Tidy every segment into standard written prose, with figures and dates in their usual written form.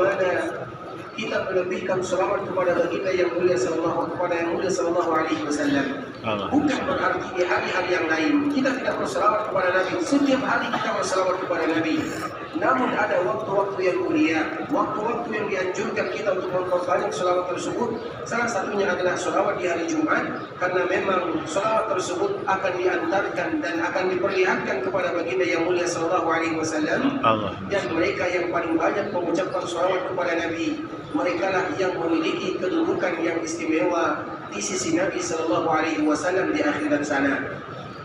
bagaimana kita melebihkan salawat kepada baginda yang mulia sallallahu alaihi wasallam. Bukan berarti di hari-hari yang lain kita tidak bersalawat kepada Nabi. Setiap hari kita bersalawat kepada Nabi. Namun ada waktu-waktu yang mulia, waktu-waktu yang dianjurkan kita untuk memperbanyak salawat tersebut. Salah satunya adalah salawat di hari Jumat, karena memang salawat tersebut akan diantarkan dan akan diperlihatkan kepada baginda yang mulia sallallahu alaihi wasallam. Dan mereka yang paling banyak mengucapkan salawat kepada Nabi, mereka lah yang memiliki kedudukan yang istimewa di sisi Nabi sallallahu alaihi wasallam di akhirat sana.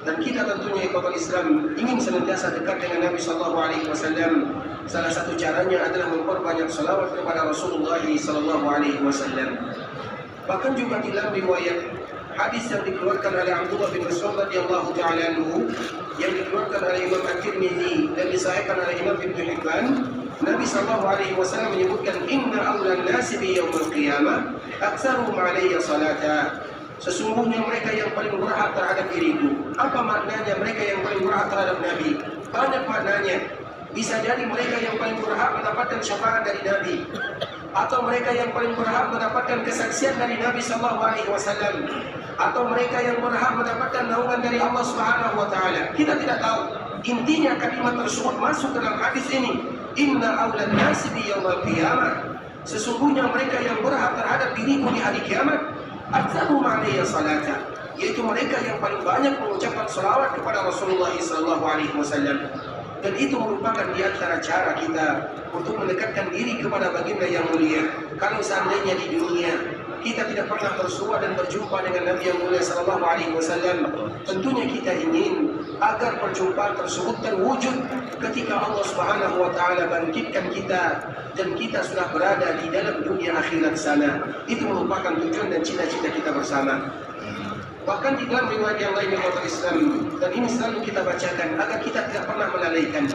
Dan kita tentunya ikhwatul Islam ingin senantiasa dekat dengan Nabi sallallahu alaihi wasallam. Salah satu caranya adalah memperbanyak salawat kepada Rasulullah sallallahu alaihi wasallam. Bahkan juga di dalam riwayat hadis yang dikeluarkan oleh Abdullah bin Mas'ud radhiyallahu taala anhu, yang dikeluarkan oleh Imam At-Tirmidzi dan disahihkan oleh Imam Ibnu Hibban, Nabi sallallahu alaihi wasallam menyebutkan, inna awlan nasi bi yaumil qiyamah aktsaruhum alayya salata. Sesungguhnya mereka yang paling berhak terhadap diriku. Apa maknanya mereka yang paling berhak terhadap Nabi? Banyak maknanya. Bisa jadi mereka yang paling berhak mendapatkan syafaat dari Nabi, atau mereka yang paling berhak mendapatkan kesaksian dari Nabi sallallahu alaihi wasallam, atau mereka yang berhak mendapatkan naungan dari Allah Subhanahu wa taala. Kita tidak tahu. Intinya kalimat tersebut masuk dalam hadis ini. Inna awlan nasi bi yaumil qiyamah. Sesungguhnya mereka yang berhak terhadap diriku di hari kiamat, aktsaruhum alayya salata, yaitu mereka yang paling banyak mengucapkan salawat kepada Rasulullah sallallahu alaihi wasallam. Dan itu merupakan di antara cara kita untuk mendekatkan diri kepada baginda yang mulia. Kalau seandainya di dunia kita tidak pernah bersua dan berjumpa dengan Nabi yang mulia sallallahu alaihi wasallam, tentunya kita ingin agar perjumpaan tersebut terwujud ketika Allah Subhanahu wa taala bangkitkan kita dan kita sudah berada di dalam dunia akhirat sana. Itu merupakan tujuan dan cita-cita kita bersama. Bahkan di dalam riwayat yang lain yang Islam, dan ini selalu kita bacakan agar kita tidak pernah melalaikan.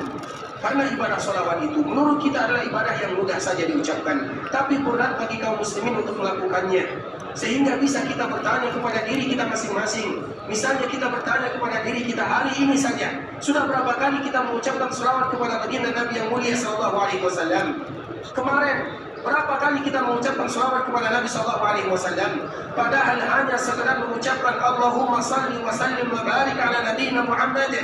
Karena ibadah sholawat itu menurut kita adalah ibadah yang mudah saja diucapkan, tapi berat bagi kaum muslimin untuk melakukannya. Sehingga bisa kita bertanya kepada diri kita masing-masing. Misalnya kita bertanya kepada diri kita hari ini saja, sudah berapa kali kita mengucapkan sholawat kepada baginda Nabi yang mulia sallallahu alaihi wasallam? Kemarin berapa kali kita mengucapkan sholawat kepada Nabi sallallahu alaihi wasallam? Padahal hanya sekedar mengucapkan Allahumma salli wa sallim wa barik ala nabiyyina Muhammad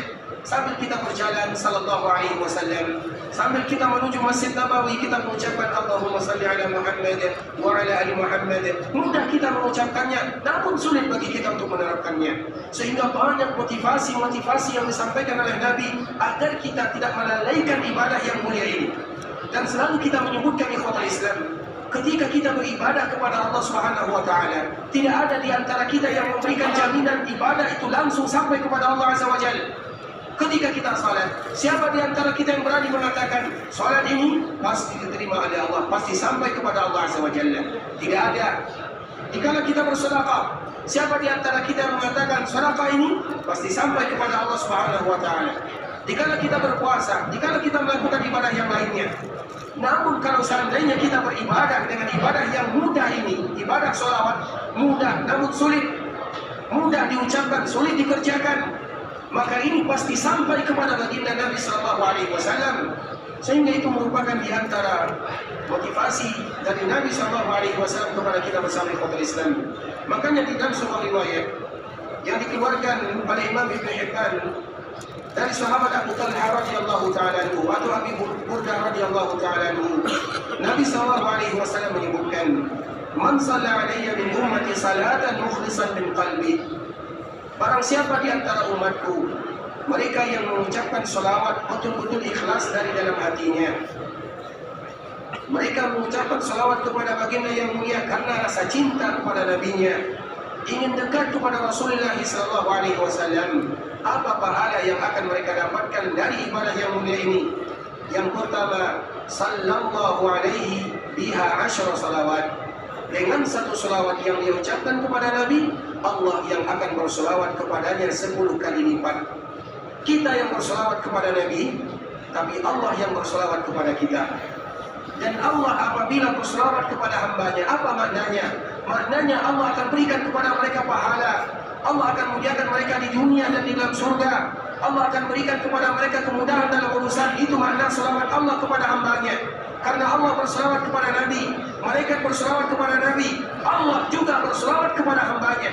sambil kita berjalan sallallahu alaihi wasallam, sambil kita menuju Masjid Nabawi kita mengucapkan Allahumma salli ala Muhammad wa ala ali Muhammad. Mudah kita mengucapkannya, namun sulit bagi kita untuk menerapkannya. Sehingga banyak motivasi yang disampaikan oleh Nabi agar kita tidak melalaikan ibadah yang mulia ini. Dan selalu kita menyebutkan ikhwatul Islam, ketika kita beribadah kepada Allah Subhanahu wa taala, tidak ada di antara kita yang memberikan jaminan ibadah itu langsung sampai kepada Allah Azza wa Jalla. Ketika kita salat, siapa di antara kita yang berani mengatakan salat ini pasti diterima oleh Allah, pasti sampai kepada Allah Azza wa Jalla? Tidak ada. Dikala kita bersedekah, siapa di antara kita yang mengatakan sedekah ini pasti sampai kepada Allah Subhanahu wa taala? Dikala kita berpuasa, dikala kita melakukan ibadah yang lainnya. Namun kalau seandainya kita beribadah dengan ibadah yang mudah ini, ibadah sholawat mudah namun sulit, mudah diucapkan, sulit dikerjakan, maka ini pasti sampai kepada baginda Nabi sallallahu alaihi wasallam. Sehingga itu merupakan di antara motivasi dari Nabi sallallahu alaihi wasallam kepada kita bersama ikhwatul Islam. Makanya di dalam sebuah riwayat yang dikeluarkan oleh Imam Ibnu Hibban dari sahabat Abu Talha radhiyallahu taala anhu atau Abi Burdah radhiyallahu taala anhu, Nabi sallallahu alaihi wasallam menyebutkan, "Man shalla alayya min ummati salatan mukhlishan min qalbi." Barang siapa di antara umatku, mereka yang mengucapkan salawat betul-betul ikhlas dari dalam hatinya. Mereka mengucapkan salawat kepada baginda yang mulia karena rasa cinta kepada nabinya, ingin dekat kepada Rasulullah sallallahu alaihi wasallam. Apa pahala yang akan mereka dapatkan dari ibadah yang mulia ini? Yang pertama, sallallahu alaihi biha 10 salawat. Dengan satu salawat yang diucapkan kepada Nabi, Allah yang akan bersalawat kepadanya 10 kali lipat. Kita yang bersalawat kepada Nabi, tapi Allah yang bersalawat kepada kita. Dan Allah apabila bersalawat kepada hambanya, apa maknanya? Maknanya Allah akan berikan kepada mereka pahala. Allah akan muliakan mereka di dunia dan di dalam surga. Allah akan berikan kepada mereka kemudahan dalam urusan. Itu makna salawat Allah kepada hambanya. Karena Allah berselawat kepada Nabi, malaikat berselawat kepada Nabi, Allah juga berselawat kepada hambanya.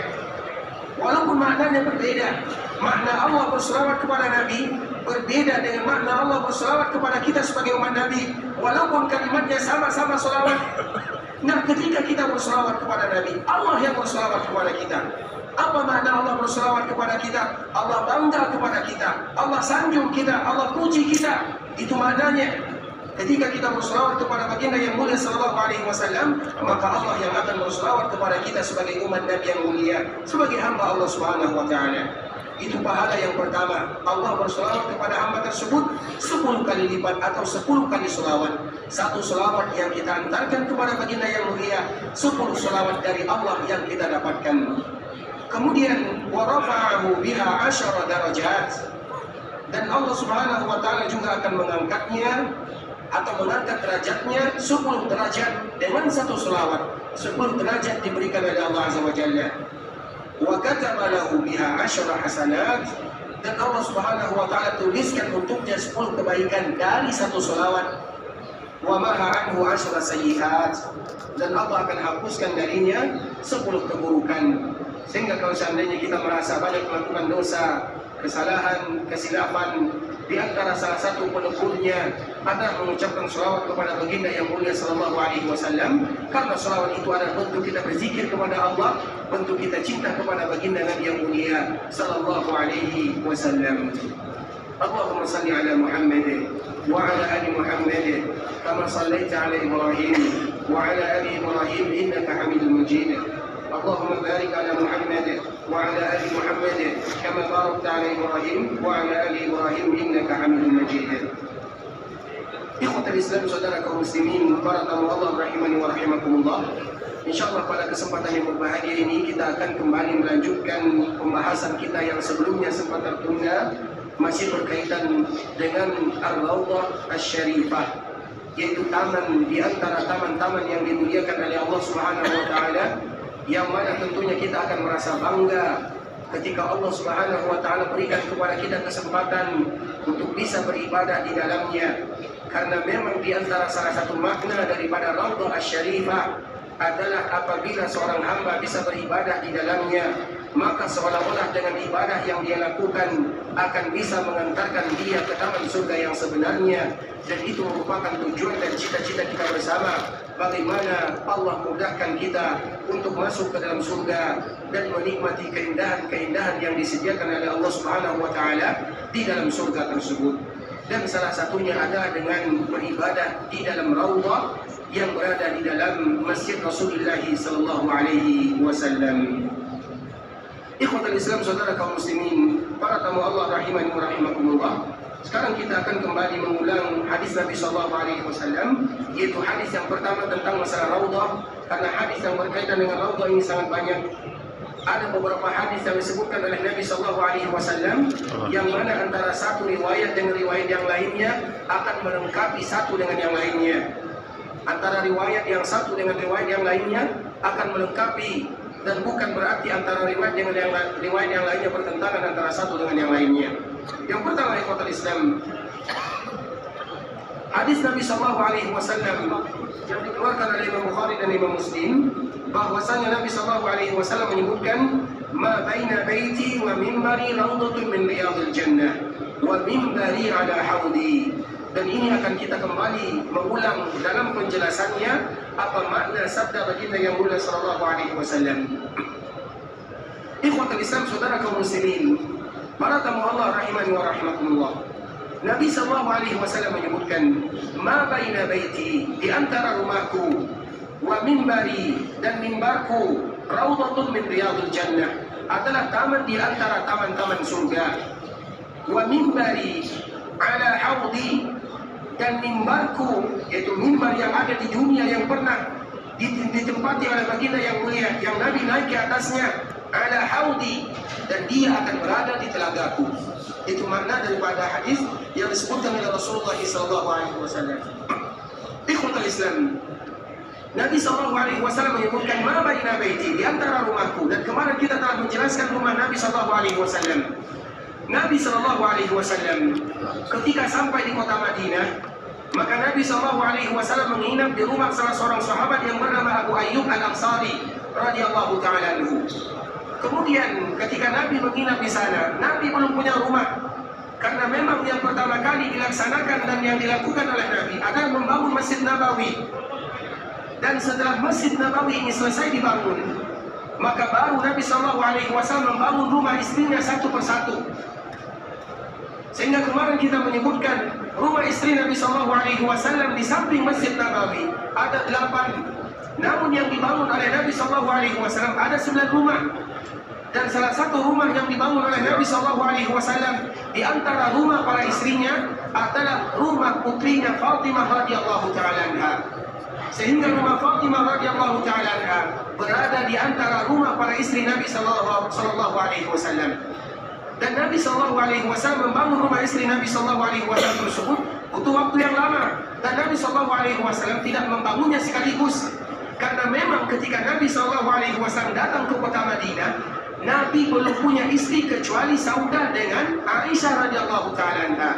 Walaupun maknanya berbeda, makna Allah berselawat kepada Nabi berbeda dengan makna Allah berselawat kepada kita sebagai umat Nabi. Walaupun kalimatnya sama-sama selawat, nah ketika kita berselawat kepada Nabi, Allah yang berselawat kepada kita. Apa makna Allah berselawat kepada kita? Allah bangga kepada kita, Allah sanjung kita, Allah puji kita. Itu maknanya. Ketika kita berselawat kepada baginda yang mulia sallallahu alaihi wasallam, maka Allah yang akan berselawat kepada kita sebagai umat Nabi yang mulia, sebagai hamba Allah Subhanahu wa taala. Itu pahala yang pertama. Allah berselawat kepada hamba tersebut 10 kali lipat atau 10 kali selawat. Satu selawat yang kita antarkan kepada baginda yang mulia, 10 selawat dari Allah yang kita dapatkan. Kemudian wa rafa'ahu biha 10 darajat. Dan Allah Subhanahu wa taala juga akan mengangkatnya atau mengangkat derajatnya 10 derajat dengan satu selawat. 10 derajat diberikan oleh Allah Azza wa Jalla. Wa kataba lahu biha 10 hasanat. Dan Allah Subhanahu wa taala tuliskan untuknya 10 kebaikan dari satu selawat. Wa maha anhu 10 sayyi'at. Dan Allah akan hapuskan darinya 10 keburukan. Sehingga kalau seandainya kita merasa banyak melakukan dosa, kesalahan, kesilapan, di antara salah satu peneguhnya adalah mengucapkan selawat kepada baginda yang mulia sallallahu alaihi wasallam, karena selawat itu adalah bentuk kita berzikir kepada Allah, bentuk kita cinta kepada baginda Nabi yang mulia sallallahu alaihi wasallam. Allahumma salli ala Muhammad wa ala ali Muhammad kama sallaita ala Ibrahim wa ala ali Ibrahim innaka Hamidum Majid. اللهم بارك على محمد وعلى آل محمد كما باركت على إبراهيم وعلى آل إبراهيم إنك حميد مجيد. Ikhwatul Islam, saudara kaum muslimin, para tamu Allah rahimani wa rahimakumullah. Insyaallah pada kesempatan yang berbahagia ini kita akan kembali melanjutkan pembahasan kita yang sebelumnya sempat tertunda, masih berkaitan dengan Ar-Raudhah Asy-Syarifah, yaitu taman di antara taman-taman yang dimuliakan oleh Allah Subhanahu wa taala, yang mana tentunya kita akan merasa bangga ketika Allah Subhanahu wa taala berikan kepada kita kesempatan untuk bisa beribadah di dalamnya. Karena memang di antara salah satu makna daripada Raudhah Asy-Syarifah adalah apabila seorang hamba bisa beribadah di dalamnya, maka seolah-olah dengan ibadah yang dia lakukan akan bisa mengantarkan dia ke taman surga yang sebenarnya. Dan itu merupakan tujuan dan cita-cita kita bersama, bagaimana Allah mudahkan kita untuk masuk ke dalam surga dan menikmati keindahan-keindahan yang disediakan oleh Allah Subhanahu wa taala di dalam surga tersebut. Dan salah satunya adalah dengan beribadah di dalam Raudhah yang berada di dalam Masjid Rasulullah sallallahu alaihi wasallam. Ikhwatul Islam, saudara kaum muslimin, para tamu Allah rahimani wa rahimakumullah. Sekarang kita akan kembali mengulang hadis Nabi sallallahu alaihi wasallam, yaitu hadis yang pertama tentang masalah Raudhah, karena hadis yang berkaitan dengan Raudhah ini sangat banyak. Ada beberapa hadis yang disebutkan oleh Nabi sallallahu alaihi wasallam, yang mana antara satu riwayat dengan riwayat yang lainnya akan melengkapi satu dengan yang lainnya. Antara riwayat yang satu dengan riwayat yang lainnya akan melengkapi, dan bukan berarti antara riwayat dengan riwayat yang lainnya bertentangan antara satu dengan yang lainnya. Yang pertama, ikhwatul Islam, hadis Nabi sallallahu alaihi wasallam yang dikeluarkan oleh Imam Bukhari dan Imam Muslim, bahwasanya Nabi sallallahu alaihi wasallam menyebutkan, ma baina baiti wa mimbari raudhatun min riyadil jannah wa mimbari ala haudi. Dan ini akan kita kembali mengulang dalam penjelasannya apa makna sabda baginda yang mulia sallallahu alaihi wasallam. Ikhwatul Islam, saudara kaum muslimin, para tamu Allah rahimani wa rahimakumullah. Nabi sallallahu alaihi wasallam menyebutkan, ma baina baiti, di antara rumahku, wa mimbari, dan mimbarku, raudhatun min riyadil jannah, adalah taman di antara taman-taman surga. Wa mimbari ala haudi, dan mimbarku, yaitu mimbar yang ada di dunia yang pernah ditempati oleh baginda yang mulia, yang Nabi naik ke atasnya, ala haudi, dan dia akan berada di telagaku. Itu makna daripada hadis yang disebutkan oleh Rasulullah SAW. Ikhwatul Islam, Nabi SAW menyebutkan ma baina baiti, di antara rumahku. Dan kemarin kita telah menjelaskan rumah Nabi SAW. Nabi SAW ketika sampai di kota Madinah, Maka Nabi SAW menginap di rumah salah seorang sahabat yang bernama Abu Ayyub Al-Ansari radhiyallahu ta'ala anhu. Kemudian ketika Nabi menginap di sana, Nabi belum punya rumah. Karena memang yang pertama kali dilaksanakan dan yang dilakukan oleh Nabi adalah membangun Masjid Nabawi. Dan setelah Masjid Nabawi ini selesai dibangun, maka baru Nabi SAW membangun rumah istrinya satu persatu. Sehingga kemarin kita menyebutkan rumah istri Nabi SAW di samping Masjid Nabawi ada 8. Namun yang dibangun oleh Nabi SAW ada 9 rumah. Dan salah satu rumah yang dibangun oleh Nabi SAW di antara rumah para istrinya adalah rumah putrinya Fatimah radhiyallahu ta'ala anha. Sehingga rumah Fatimah radhiyallahu ta'ala anha berada di antara rumah para istri Nabi SAW. Dan Nabi SAW membangun rumah istri Nabi SAW tersebut butuh waktu yang lama. Dan Nabi SAW tidak membangunnya sekaligus. Karena memang ketika Nabi SAW datang ke kota Madinah, Nabi belum punya istri kecuali Saudah dengan Aisyah radhiyallahu ta'ala anha.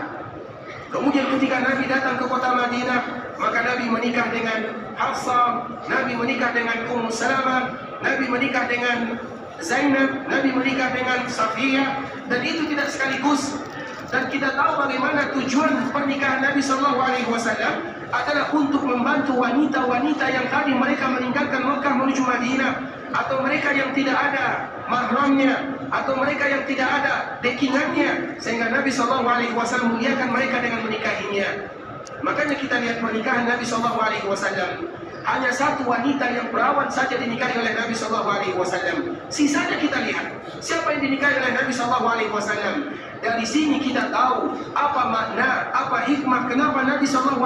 Kemudian ketika Nabi datang ke kota Madinah, maka Nabi menikah dengan Hafsah, Nabi menikah dengan Ummu Salamah, Nabi menikah dengan Zainab, Nabi menikah dengan Safiyah, dan itu tidak sekaligus. Dan kita tahu bagaimana tujuan pernikahan Nabi SAW adalah untuk membantu wanita-wanita yang tadi mereka meninggalkan Mekah menuju Madinah, atau mereka yang tidak ada mahramnya, atau mereka yang tidak ada dekingannya, sehingga Nabi SAW muliakan mereka dengan menikahinya. Makanya kita lihat pernikahan Nabi SAW, hanya satu wanita yang perawan saja dinikahi oleh Nabi SAW. Sisanya kita lihat siapa yang dinikahi oleh Nabi SAW. Dari sini kita tahu apa makna, apa hikmah kenapa Nabi SAW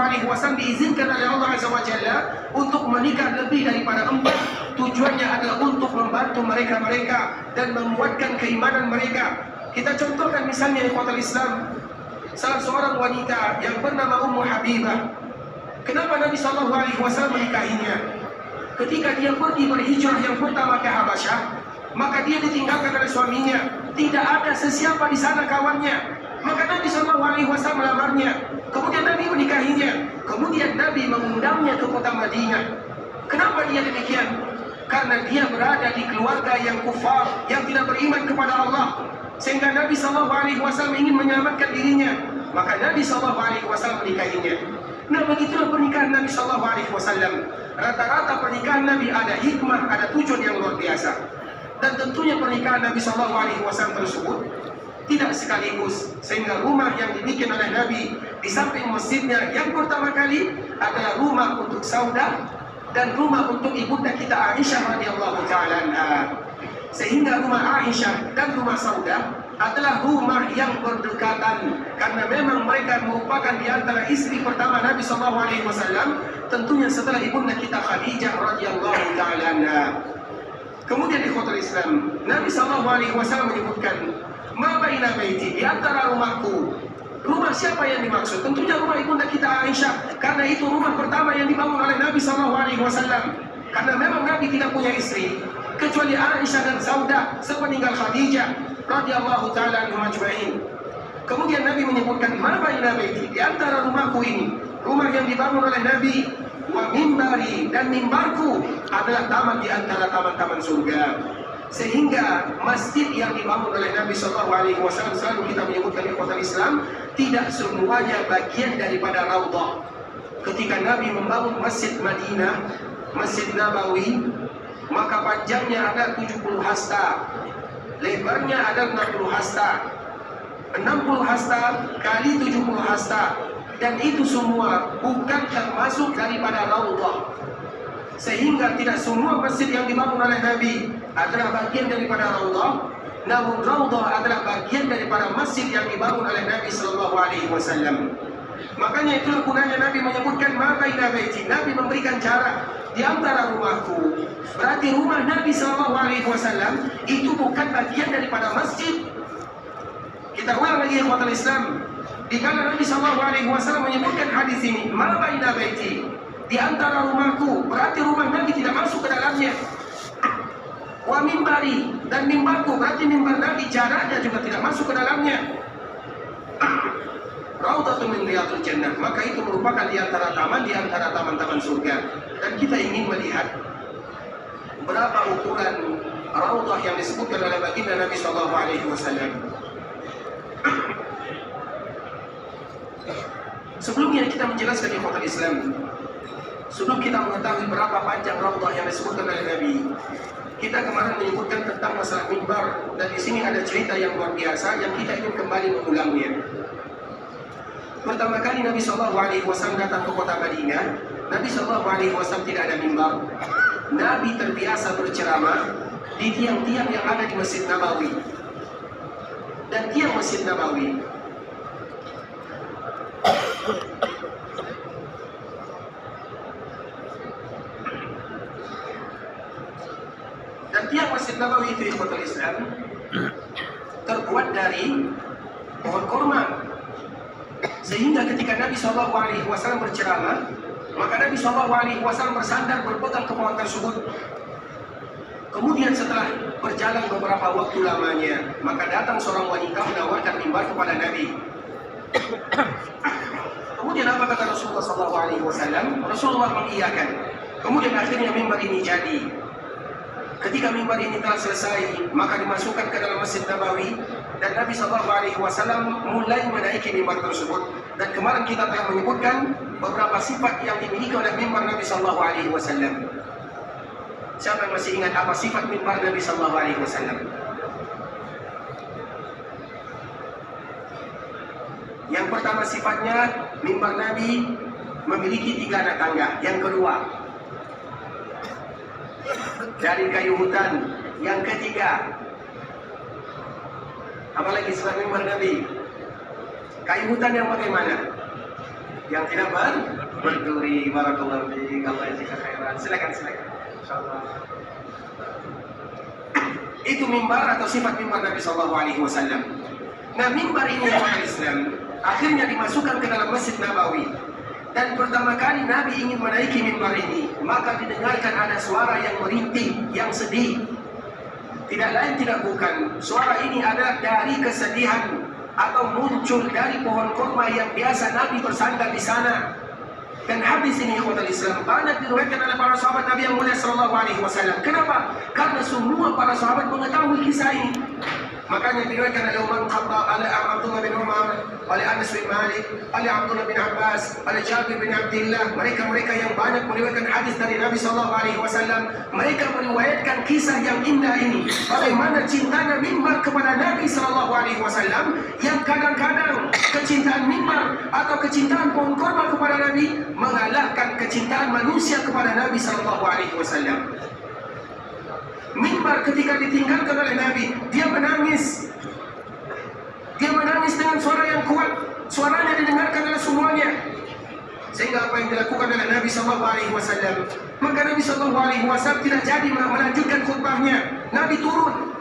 diizinkan oleh Allah Azza wa Jalla untuk menikah lebih daripada 4. Tujuannya adalah untuk membantu mereka-mereka dan menguatkan keimanan mereka. Kita contohkan misalnya ikhwatul Islam, salah seorang wanita yang bernama Ummu Habibah. Kenapa Nabi SAW menikahinya? Ketika dia pergi berhijrah yang pertama ke Habasyah, maka dia ditinggalkan oleh suaminya. Tidak ada sesiapa di sana kawannya. Maka Nabi SAW melamarnya. Kemudian Nabi menikahinya. Kemudian Nabi mengundangnya ke kota Madinah. Kenapa dia demikian? Karena dia berada di keluarga yang kufar, yang tidak beriman kepada Allah. Sehingga Nabi SAW ingin menyelamatkan dirinya. Maka Nabi SAW menikahinya. Nah, begitulah pernikahan Nabi SAW. Rata-rata pernikahan Nabi ada hikmah, ada tujuan yang luar biasa. Dan tentunya pernikahan Nabi SAW tersebut tidak sekaligus. Sehingga rumah yang dibikin oleh Nabi di samping masjidnya yang pertama kali adalah rumah untuk Saudah dan rumah untuk ibunda kita Aisyah radhiyallahu ta'ala anha. Sehingga rumah Aisyah dan rumah Saudah adalah rumah yang berdekatan, karena memang mereka merupakan di antara istri pertama Nabi SAW, tentunya setelah ibunda kita Khadijah radhiyallahu ta'ala anha. Kemudian di ikhwatul Islam, Nabi SAW menyebutkan, ma baina baiti, di antara rumahku. Rumah siapa yang dimaksud? Tentunya rumah ibunda kita Aisyah, karena itu rumah pertama yang dibangun oleh Nabi SAW. Karena memang Nabi tidak punya istri kecuali Aisyah dan Saudah sepeninggal Khadijah radhiyallahu ta'ala anhum ajma'in. Kemudian Nabi menyebutkan, ma baina baiti, di antara rumahku ini, rumah yang dibangun oleh Nabi, wa mimbari, dan mimbarku adalah taman di antara taman-taman surga. Sehingga masjid yang dibangun oleh Nabi SAW, selalu kita menyebutkan di kota Islam, tidak semuanya bagian daripada Raudhah. Ketika Nabi membangun Masjid Madinah, Masjid Nabawi, maka panjangnya ada 70 hasta, lebarnya ada 60 hasta. 60 hasta kali 70 hasta, dan itu semua bukan termasuk daripada Raudhah. Sehingga tidak semua masjid yang dibangun oleh Nabi adalah bagian daripada Raudhah, namun Raudhah adalah bagian daripada masjid yang dibangun oleh Nabi SAW. Makanya itulah gunanya Nabi menyebutkan ma baina baiti. Nabi memberikan jarak di antara rumahku. Berarti rumah Nabi SAW itu bukan bagian daripada masjid. Kita ulang lagi ikhwatul Islam. Dikala Nabi SAW menyebutkan hadis ini, ma baina baiti, di antara rumahku, berarti rumah Nabi tidak masuk ke dalamnya. Wa mimbari, dan mimbarku, berarti mimbar Nabi jaraknya juga tidak masuk ke dalamnya. Raudhatun min riyadil jannah, maka itu merupakan di antara taman-taman surga. Dan kita ingin melihat berapa ukuran raudhah yang disebutkan oleh baginda Nabi sallallahu alaihi wasallam. Sebelumnya kita menjelaskan ikhwatul Islam, sebelum kita mengetahui berapa panjang raudhah yang disebutkan oleh Nabi, kita kemarin menyebutkan tentang masalah mimbar, dan di sini ada cerita yang luar biasa yang kita ingin kembali mengulangnya. Pertama kali Nabi SAW datang ke kota Madinah, Nabi SAW tidak ada mimbar. Nabi terbiasa berceramah di tiang-tiang yang ada di Masjid Nabawi. Dan tiang Masjid Nabawi itu ikhwatul Islam terbuat dari pohon kurma. Sehingga ketika Nabi SAW berceramah, maka Nabi SAW bersandar berpegang ke pohon tersebut. Kemudian setelah berjalan beberapa waktu lamanya, maka datang seorang wanita menawarkan mimbar kepada Nabi. Kemudian apa kata Rasulullah SAW? Rasulullah mengiyakan. Kemudian akhirnya mimbar ini jadi. Ketika mimbar ini telah selesai, maka dimasukkan ke dalam Masjid Nabawi, dan Nabi SAW mulai menaiki mimbar tersebut. Dan kemarin kita telah menyebutkan beberapa sifat yang dimiliki oleh mimbar Nabi SAW. Siapa yang masih ingat apa sifat mimbar Nabi SAW? Yang pertama sifatnya, mimbar Nabi memiliki 3 anak tangga. Yang kedua, dari kayu hutan. Yang ketiga, apalagi sifat mimbar Nabi? Kayu hutan yang bagaimana? Yang tidak berduri. Barakallahu fiik. Allah jika khairan. Silakan. Insyaallah. Itu mimbar atau sifat mimbar Nabi SAW. Nah, mimbar ini orang Islam akhirnya dimasukkan ke dalam Masjid Nabawi. Dan pertama kali Nabi ingin menaiki mimbar ini, maka didengarkan ada suara yang merintih, yang sedih. Tidak lain tidak bukan, suara ini adalah dari kesedihan atau muncul dari pohon kurma yang biasa Nabi bersandar di sana. Dan hadis ini ikhwatul Islam banyak diriwayatkan oleh para sahabat Nabi yang mulia sallallahu alaihi wasallam. Kenapa? Karena semua para sahabat mengetahui kisah ini. Makanya diriwayatkan oleh Umar bin Khattab, oleh Abdullah bin Umar, oleh Anas bin Malik, oleh Abdullah bin Abbas, oleh Jabir bin Abdullah. Mereka yang banyak meriwayatkan hadis dari Nabi sallallahu alaihi wasallam. Mereka meriwayatkan kisah yang indah ini. Bagaimana cintanya mimbar kepada Nabi sallallahu alaihi wasallam, yang kadang-kadang kecintaan mimbar atau kecintaan pohon kurma kepada Nabi mengalahkan kecintaan manusia kepada Nabi sallallahu alaihi wasallam. Mimbar ketika ditinggalkan oleh Nabi, dia menangis. Dia menangis dengan suara yang kuat. Suaranya didengarkan oleh semuanya. Sehingga apa yang dilakukan oleh Nabi SAW, maka Nabi SAW tidak jadi melanjutkan khutbahnya. Nabi turun.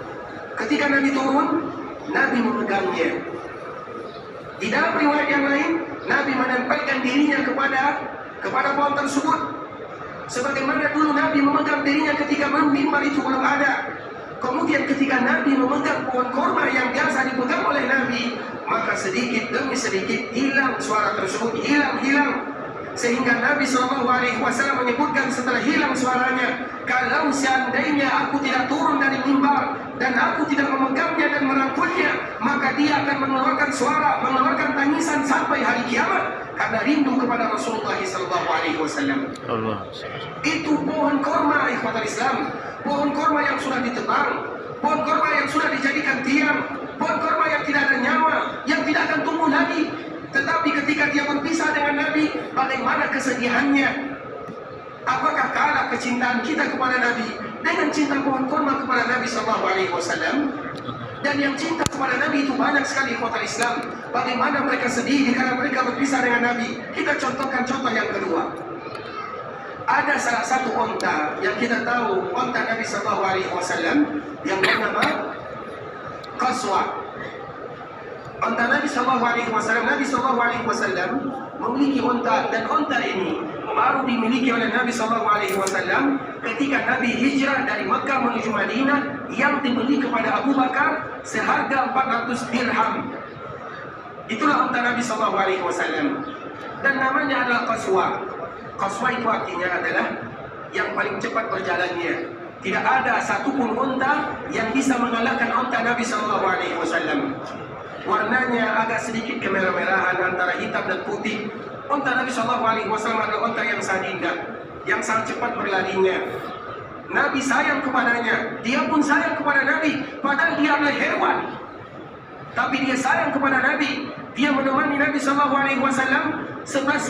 Ketika Nabi turun, Nabi memegangnya. Di dalam riwayat yang lain, Nabi menempelkan dirinya kepada pohon tersebut. Sebagaimana dulu Nabi memegang dirinya ketika mimbar itu belum ada. Kemudian ketika Nabi memegang pohon kurma yang biasa dipegang oleh Nabi, maka sedikit demi sedikit hilang suara tersebut, hilang. Sehingga Nabi SAW menyebutkan setelah hilang suaranya, kalau seandainya aku tidak turun dari mimbar dan aku tidak memegangnya dan merangkulnya, maka dia akan mengeluarkan suara, mengeluarkan tangisan sampai hari kiamat karena rindu kepada Rasulullah SAW. Itu pohon kurma ikhwatul Islam, pohon kurma yang sudah ditebang, pohon kurma yang sudah dijadikan tiang, pohon kurma yang tidak ada nyawa, yang tidak akan tumbuh lagi. Tetapi ketika dia berpisah dengan Nabi, bagaimana kesedihannya? Apakah kalah kecintaan kita kepada Nabi dengan cinta pohon kurma kepada Nabi SAW? Dan yang cinta kepada Nabi itu banyak sekali ikhwatul Islam. Bagaimana mereka sedih karena mereka berpisah dengan Nabi. Kita contohkan contoh yang kedua. Ada salah satu onta yang kita tahu, onta Nabi SAW yang bernama Qaswa. Onta Nabi SAW memiliki onta, dan onta ini baru dimiliki oleh Nabi SAW ketika Nabi hijrah dari Makkah menuju Madinah, yang dibeli kepada Abu Bakar seharga 400 dirham. Itulah unta Nabi SAW. Dan namanya adalah Qaswa. Qaswa itu artinya adalah yang paling cepat berjalannya. Tidak ada satupun unta yang bisa mengalahkan unta Nabi SAW. Warnanya agak sedikit kemerah-merahan antara hitam dan putih. Unta Nabi SAW adalah unta yang sangat indah, yang sangat cepat berlarinya. Nabi sayang kepadanya, dia pun sayang kepada Nabi, padahal dia adalah hewan. Tapi dia sayang kepada Nabi. Dia menemani Nabi SAW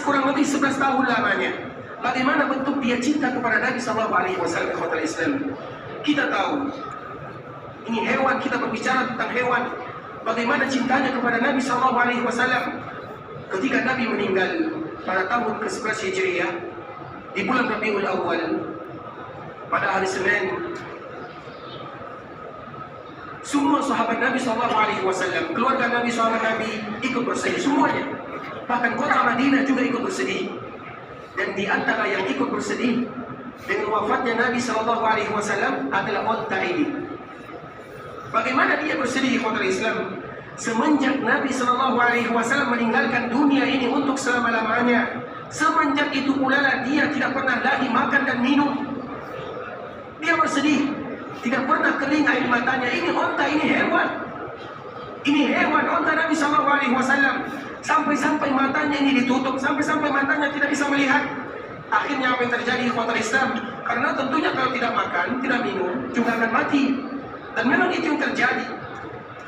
kurang lebih 11 tahun lamanya. Bagaimana bentuk dia cinta kepada Nabi SAW kepada Islam. Kita tahu, ini hewan, kita berbicara tentang hewan. Bagaimana cintanya kepada Nabi SAW. Ketika Nabi meninggal pada tahun ke-11 Hijriah, di bulan Rabiul Awal, pada hari Senin, semua sahabat Nabi SAW, keluarga Nabi SAW ikut bersedih semuanya. Bahkan kota Madinah juga ikut bersedih. Dan di antara yang ikut bersedih dengan wafatnya Nabi SAW adalah unta ini. Bagaimana dia bersedih, ikhwatul Islam? Semenjak Nabi SAW meninggalkan dunia ini untuk selama-lamanya, semenjak itu pula dia tidak pernah lagi makan dan minum. Dia bersedih, tidak pernah kering air matanya. Ini unta, ini hewan. Ini hewan, unta Nabi SAW. Sampai-sampai matanya ini ditutup, sampai-sampai matanya tidak bisa melihat. Akhirnya apa yang terjadi, ikhwatul Islam? Karena tentunya kalau tidak makan, tidak minum, juga akan mati. Dan memang itu yang terjadi.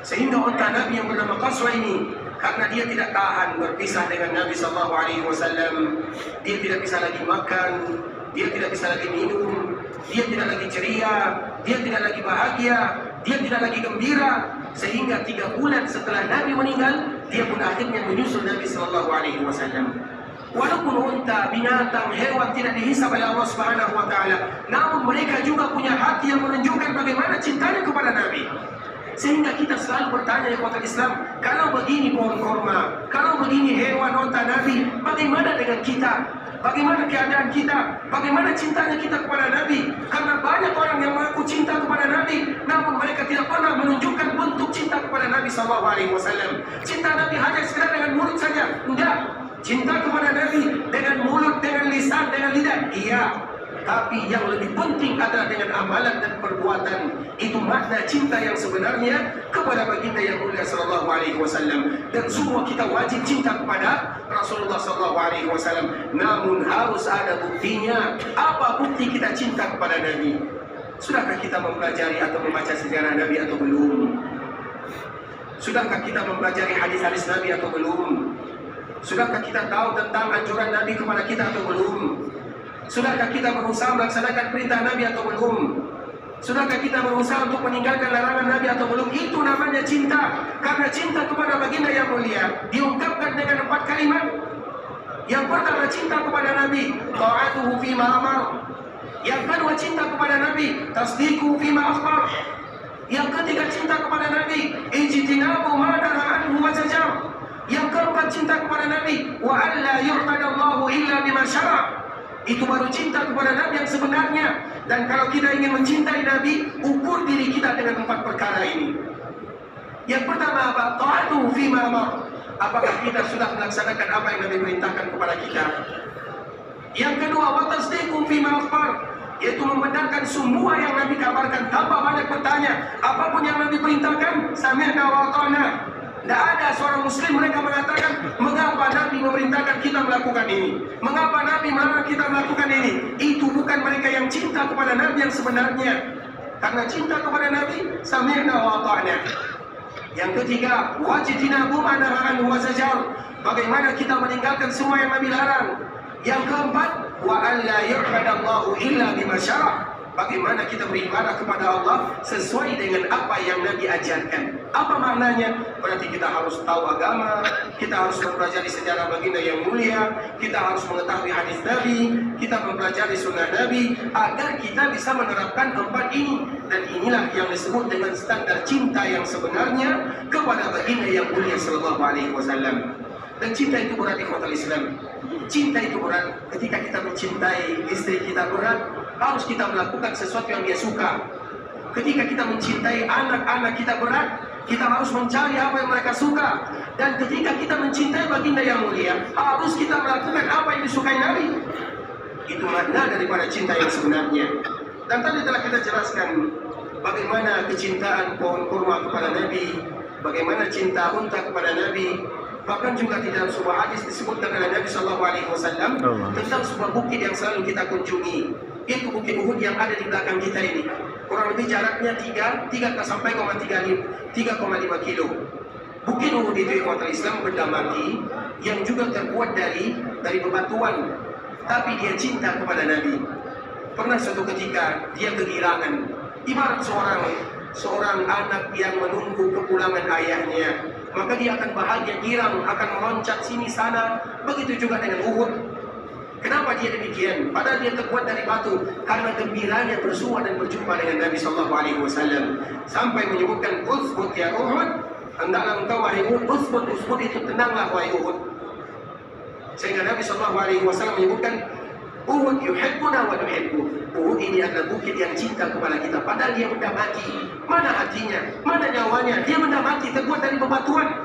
Sehingga unta Nabi yang bernama Qaswa ini, karena dia tidak tahan berpisah dengan Nabi SAW, dia tidak bisa lagi makan, dia tidak bisa lagi minum, dia tidak lagi ceria, dia tidak lagi bahagia, dia tidak lagi gembira. Sehingga 3 bulan setelah Nabi meninggal, dia pun akhirnya menyusul Nabi SAW. Walaupun unta, binatang, hewan tidak dihisab oleh Allah Subhanahu wa Ta'ala, namun mereka juga punya hati yang menunjukkan bagaimana cintanya kepada Nabi. Sehingga kita selalu bertanya, ikhwatul Islam, kalau begini pohon korma, kalau begini hewan unta Nabi, bagaimana dengan kita? Bagaimana keadaan kita? Bagaimana cintanya kita kepada Nabi? Karena banyak orang yang mengaku cinta kepada Nabi, namun mereka tidak pernah menunjukkan bentuk cinta kepada Nabi SAW. Cinta Nabi hanya sekedar dengan mulut saja. Enggak. Cinta kepada Nabi dengan mulut, dengan lisan, dengan lidah. Iya. Tapi yang lebih penting adalah dengan amalan dan perbuatan. Itu makna cinta yang sebenarnya kepada baginda yang mulia SAW. Dan semua kita wajib cinta kepada Rasulullah SAW. Namun harus ada buktinya. Apa bukti kita cinta kepada Nabi? Sudahkah kita mempelajari atau membaca sejarah Nabi atau belum? Sudahkah kita mempelajari hadis-hadis Nabi atau belum? Sudahkah kita tahu tentang anjuran Nabi kepada kita atau belum? Sudahkah kita berusaha melaksanakan perintah Nabi atau belum? Sudahkah kita berusaha untuk meninggalkan larangan Nabi atau belum? Itu namanya cinta. Karena cinta kepada baginda yang mulia diungkapkan dengan 4 kalimat. Yang pertama, cinta kepada Nabi, ta'atuhu fima amar. Yang kedua, cinta kepada Nabi, tasdiquhu fima akhbar. Yang ketiga, cinta kepada Nabi, ijtinabu ma nahaa anhu wa zajar. Yang keempat, cinta kepada Nabi, wa alla yu'badallahu illa bima syara'. Itu baru cinta kepada Nabi yang sebenarnya. Dan kalau kita ingin mencintai Nabi, ukur diri kita dengan 4 perkara ini. Yang pertama apa? Ta'atuhu fima amar. Apakah kita sudah melaksanakan apa yang Nabi perintahkan kepada kita? Yang kedua, wa tasdiquhu fima akhbar, yaitu membenarkan semua yang Nabi kabarkan tanpa banyak bertanya. Apapun yang Nabi perintahkan, sami'na wa ata'na. Tidak ada seorang muslim mereka mengatakan, mengapa Nabi memerintahkan kita melakukan ini? Mengapa Nabi melarang kita melakukan ini? Itu bukan mereka yang cinta kepada Nabi yang sebenarnya. Karena cinta kepada Nabi, sami'na wa ata'na. Yang ketiga, wajtinabu ma nahaa anhu wa zajar. Bagaimana kita meninggalkan semua yang Nabi larang. Yang keempat, wa alla yu'badallahu illa bima syara'. Bagaimana kita beribadah kepada Allah sesuai dengan apa yang Nabi ajarkan. Apa maknanya? Berarti kita harus tahu agama, kita harus mempelajari sejarah baginda yang mulia, kita harus mengetahui hadis Nabi, kita mempelajari sunnah Nabi, agar kita bisa menerapkan 4 ini. Dan inilah yang disebut dengan standar cinta yang sebenarnya kepada baginda yang mulia sallallahu alaihi wasallam. Dan cinta itu berat, ikhwatul Islam. Cinta itu berat. Ketika kita mencintai istri kita berat, harus kita melakukan sesuatu yang dia suka. Ketika kita mencintai anak-anak kita berat, Kita harus mencari apa yang mereka suka. Dan ketika kita mencintai baginda yang mulia, harus kita melakukan apa yang disukai Nabi. Itu makna daripada cinta yang sebenarnya. Dan tadi telah kita jelaskan bagaimana kecintaan pohon kurma kepada Nabi, bagaimana cinta unta kepada Nabi. Bahkan juga di dalam sebuah hadis disebutkan oleh Nabi SAW tentang sebuah bukit yang selalu kita kunjungi. Itu bukit Uhud yang ada di belakang kita ini. Kurang lebih jaraknya 3,5 kilo. Bukit Uhud itu ikhwatul Islam benda mati yang juga terbuat dari bebatuan, tapi dia cinta kepada Nabi. Pernah suatu ketika dia kegirangan, ibarat seorang anak yang menunggu kepulangan ayahnya, maka dia akan bahagia, girang, akan meloncat sini sana. Begitu juga dengan Uhud. Kenapa dia demikian? Padahal dia terbuat dari batu, karena gembiranya bersua dan berjumpa dengan Nabi SAW. Sampai menyebutkan, "Utsbut ya Uhud, hendaklah engkau wahai Uhud, utsbut itu tenanglah wahai Uhud." Sehingga Nabi SAW menyebutkan, "Uhud yuhibbuna wa nuhibbu." Uhud ini adalah bukit yang cinta kepada kita, padahal dia benda mati. Mana hatinya? Mana nyawanya? Dia benda mati terbuat dari bebatuan.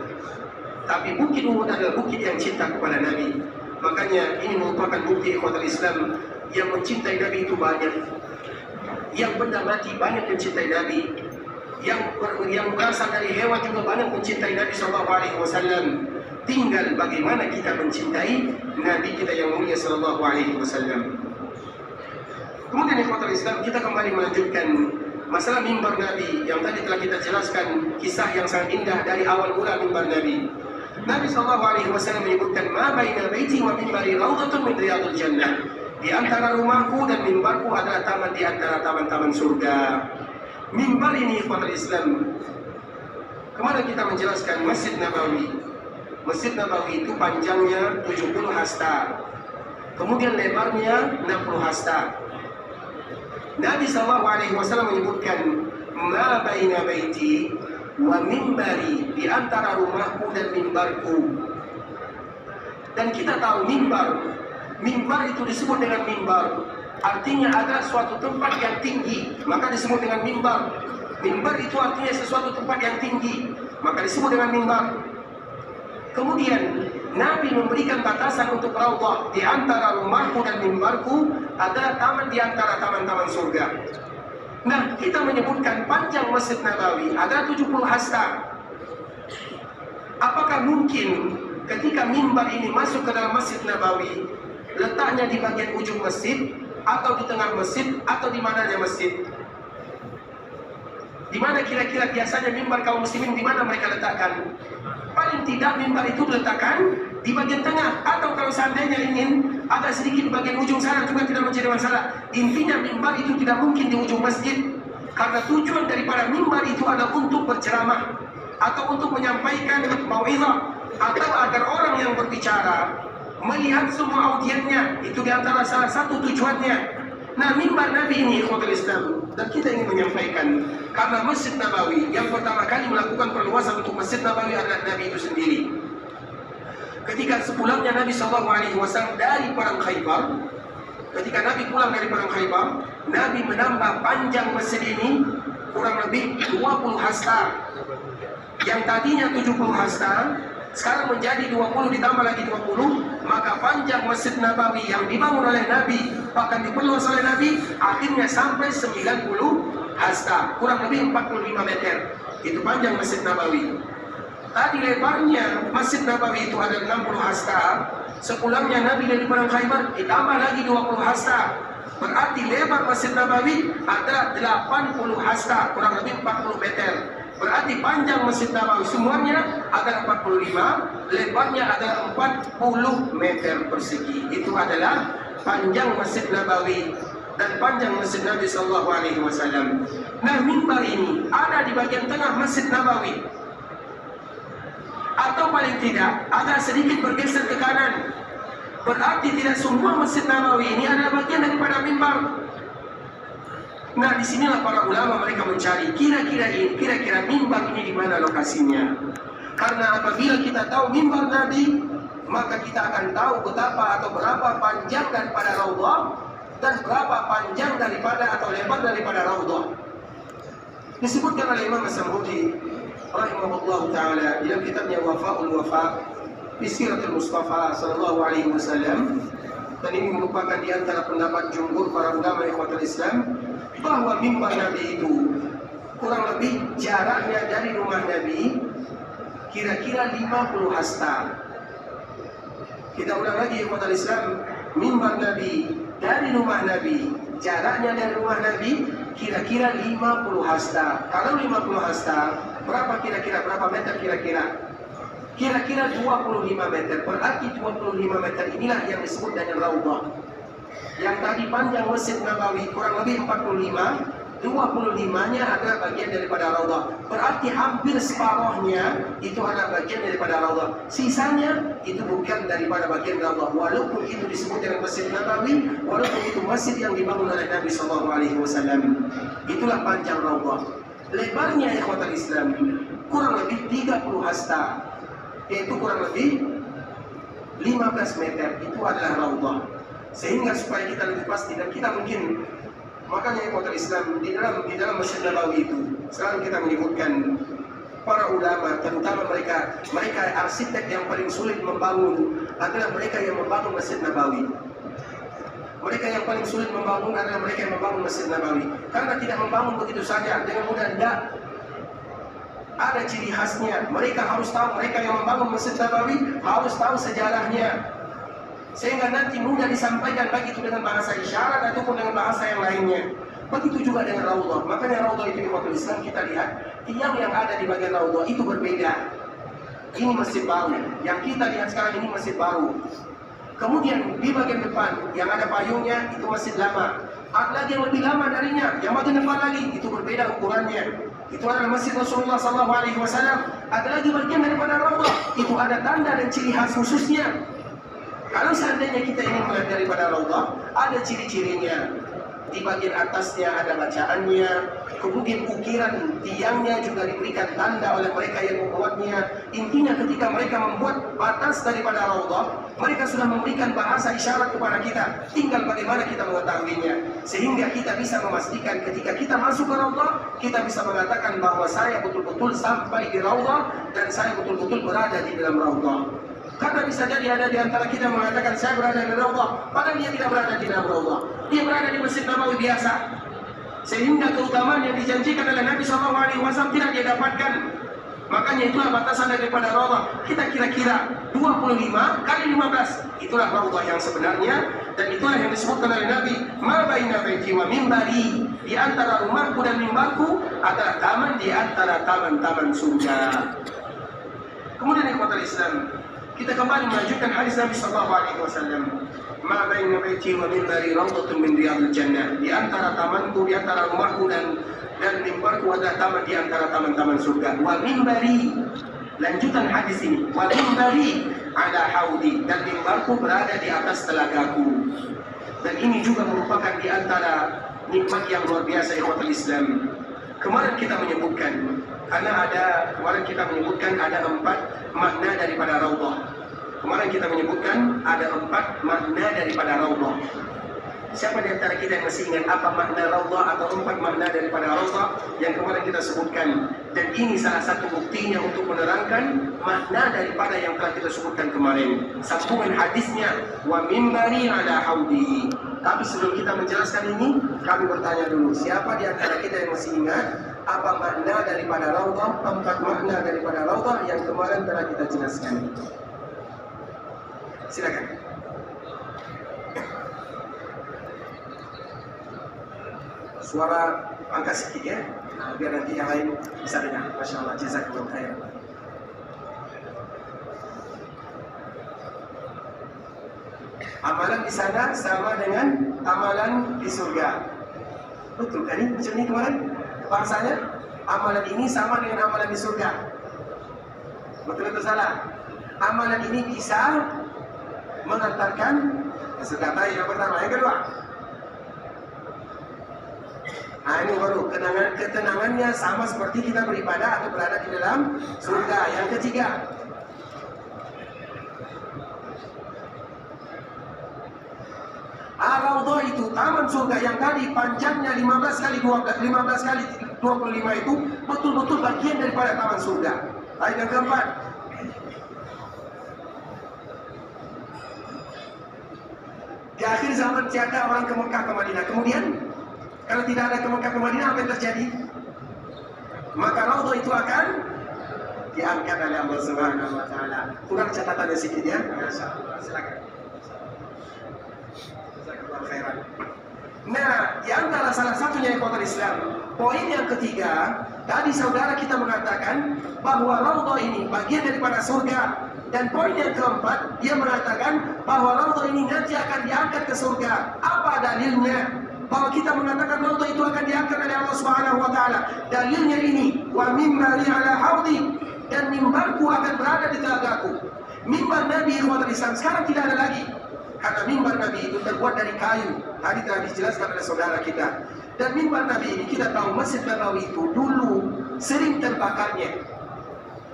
Tapi bukit Uhud adalah bukit yang cinta kepada Nabi. Makanya ini merupakan bukti ikhwatul Islam yang mencintai Nabi itu banyak. Yang benda mati banyak mencintai Nabi. Yang berasal dari hewan juga banyak mencintai Nabi SAW. Tinggal bagaimana kita mencintai Nabi kita yang mulia SAW. Kemudian ikhwatul Islam, kita kembali melanjutkan masalah mimbar Nabi yang tadi telah kita jelaskan, kisah yang sangat indah dari awal mula mimbar Nabi. Nabi SAW menyebutkan, "Ma baina baiti wa mimbari raudhatun min riyadil jannah." Di antara rumahku dan mimbarku adalah taman di antara taman-taman surga. Mimbar ini ikhwatul Islam, kemarin kita menjelaskan Masjid Nabawi. Masjid Nabawi itu panjangnya 70 hasta, kemudian lebarnya 60 hasta. Nabi SAW menyebutkan, "Ma baina baiti wa mimbari," di antara rumahku dan mimbarku. Dan kita tahu mimbar itu disebut dengan mimbar, artinya ada suatu tempat yang tinggi, maka disebut dengan mimbar. Mimbar itu artinya sesuatu tempat yang tinggi, maka disebut dengan mimbar. Kemudian Nabi memberikan batasan untuk raudhah, di antara rumahku dan mimbarku ada taman di antara taman-taman surga. Nah, kita menyebutkan panjang Masjid Nabawi ada 70 hasta. Apakah mungkin ketika mimbar ini masuk ke dalam Masjid Nabawi, letaknya di bagian ujung masjid, atau di tengah masjid, atau di mananya masjid? Di mana kira-kira biasanya mimbar kaum muslimin, di mana mereka letakkan? Paling tidak mimbar itu diletakkan di bagian tengah, atau kalau seandainya ingin agak sedikit di bagian ujung sana juga tidak menjadi masalah. Intinya mimbar itu tidak mungkin di ujung masjid, karena tujuan daripada mimbar itu adalah untuk berceramah atau untuk menyampaikan mau'izah, atau agar orang yang berbicara melihat semua audiennya. Itu diantara salah satu tujuannya. Nah, mimbar Nabi ini ikhwatul Islam, dan kita ingin menyampaikan, karena Masjid Nabawi yang pertama kali melakukan perluasan untuk Masjid Nabawi adalah Nabi itu sendiri. Ketika sepulangnya Nabi SAW dari perang Khaybar, ketika Nabi pulang dari perang Khaybar, Nabi menambah panjang masjid ini kurang lebih 20 hasta. Yang tadinya 70 hasta, sekarang menjadi 20 ditambah lagi 20, maka panjang Masjid Nabawi yang dibangun oleh Nabi, bahkan diperluas oleh Nabi, akhirnya sampai 90 hasta, kurang lebih 45 meter. Itu panjang Masjid Nabawi. Tadi lebarnya Masjid Nabawi itu ada 60 hasta. Sepulangnya Nabi dari perang Khaybar ditambah lagi 20 hasta. Berarti lebar Masjid Nabawi ada 80 hasta, kurang lebih 40 meter. Berarti panjang Masjid Nabawi semuanya ada 45, lebarnya ada 40 meter persegi. Itu adalah panjang Masjid Nabawi dan panjang Masjid Nabi SAW. Nah, mimbar ini ada di bagian tengah Masjid Nabawi, atau paling tidak agak sedikit bergeser ke kanan. Berarti tidak semua Masjid Nabawi ini adalah bagian daripada mimbar. Nah, disinilah para ulama mereka mencari kira-kira mimbar ini di mana lokasinya. Karena apabila kita tahu mimbar Nabi, maka kita akan tahu betapa atau berapa panjang daripada raudhah dan berapa panjang daripada atau lebar daripada raudhah. Disebutkan oleh Imam As-Sam'udi rahimahullah taala dalam kitabnya Wafaul Wafa fi Siratul Mustafa sallallahu alaihi wasallam, dan ini merupakan di antara pendapat jumhur para ulama ikhwatul Islam, bahwa mimbar Nabi itu kurang lebih jaraknya dari rumah Nabi kira-kira 50 hasta. Kita ulang lagi ikhwatul Islam, mimbar Nabi dari rumah Nabi, jaraknya dari rumah Nabi kira-kira 50 hasta. Kalau 50 hasta, berapa kira-kira, berapa meter kira-kira? Kira-kira 25 meter. Berarti 25 meter inilah yang disebut dengan Raudhah. Yang tadi panjang Masjid Nabawi kurang lebih 45, 25-nya adalah bagian daripada Raudhah. Berarti hampir separuhnya itu adalah bagian daripada Raudhah. Sisanya itu bukan daripada bagian Raudhah. Walaupun itu disebut dengan Masjid Nabawi, walaupun itu masjid yang dibangun oleh Nabi sallallahu alaihi wasallam. Itulah panjang Raudhah. Lebarnya ikhwatul Islam kurang lebih 30 hasta, yaitu kurang lebih 15 meter. Itu adalah Raudhah. Sehingga supaya kita lebih pasti, dan kita mungkin, makanya ikhwatul Islam di dalam Masjid Nabawi itu sekarang kita menyebutkan para ulama, terutama mereka arsitek yang paling sulit membangun adalah mereka yang membangun Masjid Nabawi. Mereka yang paling sulit membangun adalah mereka yang membangun Masjid Nabawi, karena tidak membangun begitu saja dengan mudah, tidak. Ada ciri khasnya. Mereka harus tahu, mereka yang membangun Masjid Nabawi harus tahu sejarahnya, sehingga nanti mudah disampaikan baik itu dengan bahasa isyarat ataupun dengan bahasa yang lainnya. Begitu juga dengan Raudhah. Makanya Raudhah itu ikhwatul Islam, kita lihat tiang yang ada di bagian Raudhah itu berbeda. Ini masjid baru, yang kita lihat sekarang ini masjid baru. Kemudian di bagian depan yang ada payungnya itu masjid lama. Ada lagi yang lebih lama darinya, yang bagian depan lagi itu berbeda ukurannya. Itu adalah masjid Rasulullah SAW. Ada lagi bagian daripada Raudhah, itu ada tanda dan ciri khas khususnya. Kalau seandainya kita ingin melihat daripada Raudhah, ada ciri-cirinya. Di bagian atasnya ada bacaannya, kemudian ukiran tiangnya juga diberikan tanda oleh mereka yang membuatnya. Intinya ketika mereka membuat batas daripada Raudhah, mereka sudah memberikan bahasa isyarat kepada kita. Tinggal bagaimana kita mengetahuinya, sehingga kita bisa memastikan ketika kita masuk ke Raudhah, kita bisa mengatakan bahwa saya betul-betul sampai di Raudhah dan saya betul-betul berada di dalam Raudhah. Karena bisa jadi ada di antara kita mengatakan saya berada di Raudhah, padahal dia tidak berada di dalam Raudhah. Dia berada di Masjid Nabawi biasa. Sehingga keutamaan yang dijanjikan oleh Nabi SAW tidak dia dapatkan. Makanya itulah batasan daripada Raudhah. Kita kira-kira 25 kali 15. Itulah Raudhah yang sebenarnya, dan itulah yang disebutkan oleh Nabi, ma baina baiti wa mimbari. Di antara rumahku dan mimbarku adalah taman di antara taman-taman surga. Kemudian ikhwatul Islam, kita kembali melanjutkan hadis Nabi sallallahu alaihi wasallam. Ma baina baiti wa mimbari rawdatun min riyadil jannah. Di antara tamanku, di antara rumahku dan mimbarku adalah taman di antara taman-taman surga. Wa mimbari, lanjutan hadis ini, wa mimbari ala haudi, dan mimbarku berada di atas telagaku. Dan ini juga merupakan di antara nikmat yang luar biasa ikhwatul Islam. Kemarin kita menyebutkan ada 4 makna daripada Raudhah. Kemarin kita menyebutkan ada 4 makna daripada Raudhah. Siapa di antara kita yang masih ingat apa makna Raudhah atau 4 makna daripada Raudhah yang kemarin kita sebutkan? Dan ini salah satu buktinya untuk menerangkan makna daripada yang telah kita sebutkan kemarin. Sambungan hadisnya, wa mimbari ala haudi. Tapi sebelum kita menjelaskan ini, kami bertanya dulu, siapa di antara kita yang masih ingat apa makna daripada Raudhah, 4 makna daripada Raudhah yang kemarin telah kita jelaskan? Silakan. Suara angkat sedikit ya, biar nanti yang lain bisa dengar. Masya Allah, jazakallahu khairan. Amalan di sana sama dengan amalan di surga. Betul kan ini? Macam ini kemarin bahasanya, amalan ini sama dengan amalan di surga. Betul atau salah? Amalan ini bisa mengantarkan surga. Yang pertama, yang kedua, ini baru ketenangannya sama seperti kita beribadah atau berada di dalam surga. Yang ketiga, Raudhah itu taman surga yang tadi panjangnya 15 kali 25 itu betul-betul bagian daripada taman surga. Ayat yang keempat, di akhir zaman tiada orang ke Mekah ke Madinah. Kemudian kalau tidak ada ke Mekah ke Madinah, apa yang terjadi? Maka Raudhah itu akan diangkat oleh Allah Subhanahu wa taala. Kurang catatannya sedikit ya. Masyaallah, silakan. Jazakallahu khairan. Nah, di antara salah satunya ikhwatul Islam, poin yang ketiga, tadi saudara kita mengatakan bahwa Raudhah ini bagian daripada surga. Dan poin yang keempat, dia mengatakan bahwa Raudhah ini nanti akan diangkat ke surga. Apa dalilnya? Bahwa kita mengatakan Raudhah itu akan diangkat oleh Allah Subhanahu wa taala. Dalilnya ini, wa mimbari ala haudi, dan mimbarku akan berada di telagaku. Mimbar Nabi ikhwatul Islam sekarang tidak ada lagi. Karena mimbar Nabi itu terbuat dari kayu. Tadi telah dijelaskan oleh saudara kita. Dan mimbar Nabi ini kita tahu Masjid Nabawi itu dulu sering terbakarnya.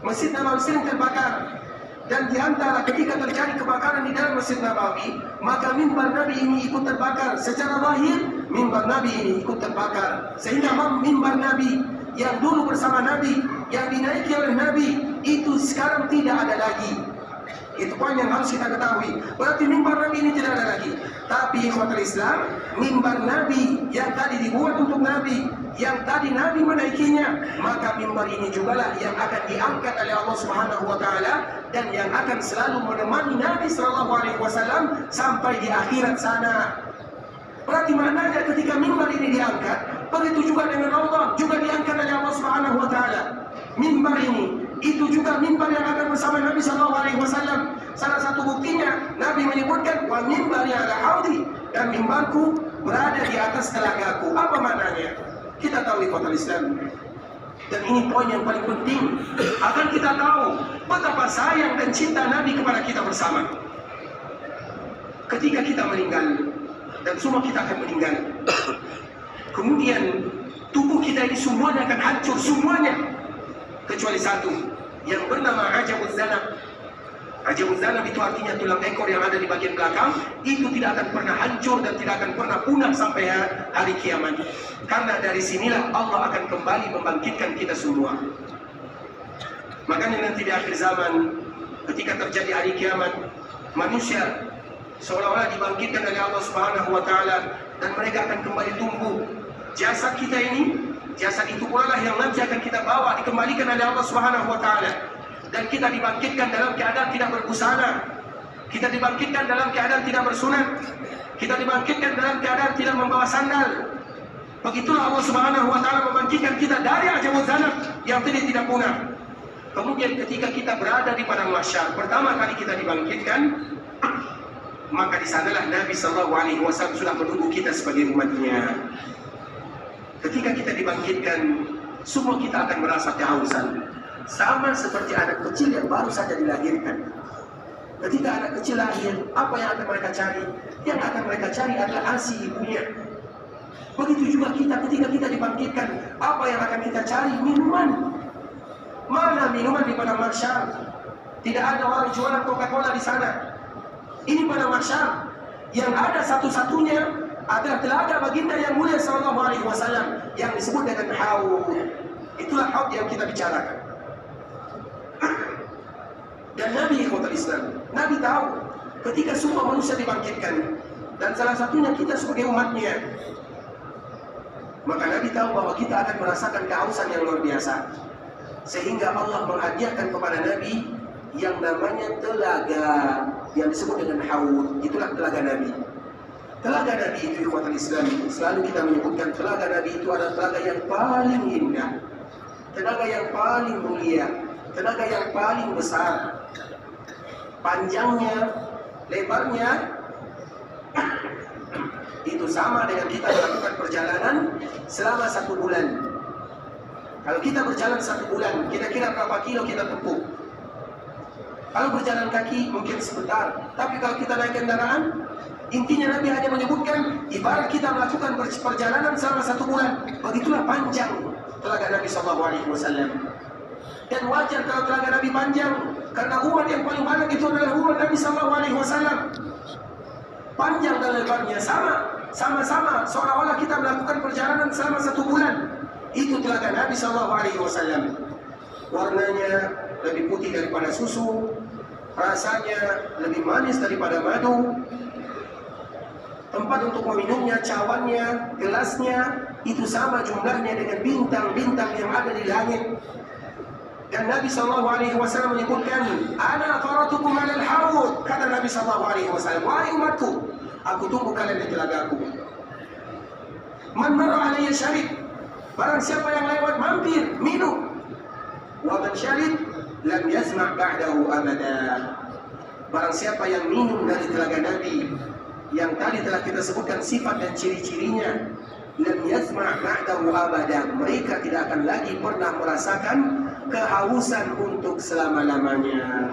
Masjid Nabawi sering terbakar. Dan di antara ketika terjadi kebakaran di dalam Masjid Nabawi, maka mimbar Nabi ini ikut terbakar. Secara lahir, mimbar Nabi ini ikut terbakar. Sehingga mimbar Nabi yang dulu bersama Nabi, yang dinaiki oleh Nabi, itu sekarang tidak ada lagi. Itu poin yang harus kita ketahui. Berarti mimbar Nabi ini tidak ada lagi. Tapi ikhwatul Islam, mimbar Nabi yang tadi dibuat untuk Nabi, yang tadi Nabi menaikinya, maka mimbar ini jugalah yang akan diangkat oleh Allah Subhanahu wa taala dan yang akan selalu menemani Nabi sallallahu alaihi wasallam sampai di akhirat sana. Berarti maknanya ketika mimbar ini diangkat, begitu juga dengan Raudhah juga diangkat oleh Allah Subhanahu wa taala. Mimbar ini itu juga mimbar yang akan bersama Nabi sallallahu alaihi wasallam. Salah satu buktinya Nabi menyebutkan wa mimbari ala haudi, dan mimbarku berada di atas telagaku. Apa maknanya? Kita tahu ikhwatul Islam. Dan ini poin yang paling penting. Akan kita tahu betapa sayang dan cinta Nabi kepada kita bersama. Ketika kita meninggal, dan semua kita akan meninggal, kemudian tubuh kita ini semuanya akan hancur, semuanya kecuali satu yang bernama Ajabuz Zanab. Ajabuz Zanab itu artinya tulang ekor yang ada di bagian belakang. Itu tidak akan pernah hancur dan tidak akan pernah punah sampai hari kiamat. Karena dari sinilah Allah akan kembali membangkitkan kita semua. Makanya nanti di akhir zaman, ketika terjadi hari kiamat, manusia seolah-olah dibangkitkan oleh Allah Subhanahu wa taala dan mereka akan kembali tumbuh. Jasad kita ini, jasad itu pula lah yang nanti akan kita bawa dikembalikan oleh Allah Subhanahu wa taala. Dan kita dibangkitkan dalam keadaan tidak berbusana. Kita dibangkitkan dalam keadaan tidak bersunat. Kita dibangkitkan dalam keadaan tidak membawa sandal. Begitulah Allah Subhanahu wa taala membangkitkan kita dari Ajabuz Zanab yang tidak punah. Kemudian ketika kita berada di padang mahsyar, pertama kali kita dibangkitkan, maka di sanalah Nabi sallallahu alaihi wasallam sudah menunggu kita sebagai umatnya. Ketika kita dibangkitkan, semua kita akan merasa kehausan. Sama seperti anak kecil yang baru saja dilahirkan. Ketika anak kecil lahir, apa yang akan mereka cari? Yang akan mereka cari adalah ASI ibunya. Begitu juga kita ketika kita dibangkitkan, apa yang akan kita cari? Minuman. Mana minuman di padang mahsyar? Tidak ada orang jualan Coca-Cola di sana. Ini padang mahsyar. Yang ada satu-satunya adalah telaga baginda yang mulia sallallahu alaihi wasallam yang disebut dengan haud. Itulah haud yang kita bicarakan. Dan Nabi ikhwatul Islam, Nabi tahu ketika semua manusia dibangkitkan, dan salah satunya kita sebagai umatnya, maka Nabi tahu bahwa kita akan merasakan kehausan yang luar biasa. Sehingga Allah menghadiahkan kepada Nabi yang namanya telaga yang disebut dengan haud. Itulah telaga Nabi. Telaga Nabi itu ikhwatul Islam, selalu kita menyebutkan telaga Nabi itu adalah telaga yang paling indah, telaga yang paling mulia, tenaga yang paling besar. Panjangnya, lebarnya itu sama dengan kita melakukan perjalanan selama 1 bulan. Kalau kita berjalan 1 bulan, kira-kira berapa kilo kita tempuh? Kalau berjalan kaki mungkin sebentar, tapi kalau kita naik kendaraan, intinya Nabi hanya menyebutkan ibarat kita melakukan perjalanan selama 1 bulan. Begitulah panjang telaga Nabi SAW. Dan wajar kalau telaga Nabi panjang, karena umat yang paling banyak itu adalah umat Nabi SAW. Panjang dan lebarnya sama. sama-sama seolah-olah kita melakukan perjalanan selama 1 bulan. Itu telaga Nabi SAW. Warnanya lebih putih daripada susu, rasanya lebih manis daripada madu. Tempat untuk meminumnya, cawannya, gelasnya, itu sama jumlahnya dengan bintang-bintang yang ada di langit. Dan Nabi SAW menyebutkan, "Ana faratukum 'alal haud." Kata Nabi SAW, "Wahai umatku, aku tunggu kalian di telagaku. Man marra alayya syarib." Barang siapa yang lewat mampir, minum. Wa man syarib lam yasma' ba'dahu abada. Barang siapa yang minum dari telaga Nabi, yang tadi telah kita sebutkan sifat dan ciri-cirinya, lam yasma' ba'dahu abada, mereka tidak akan lagi pernah merasakan kehausan untuk selama-lamanya.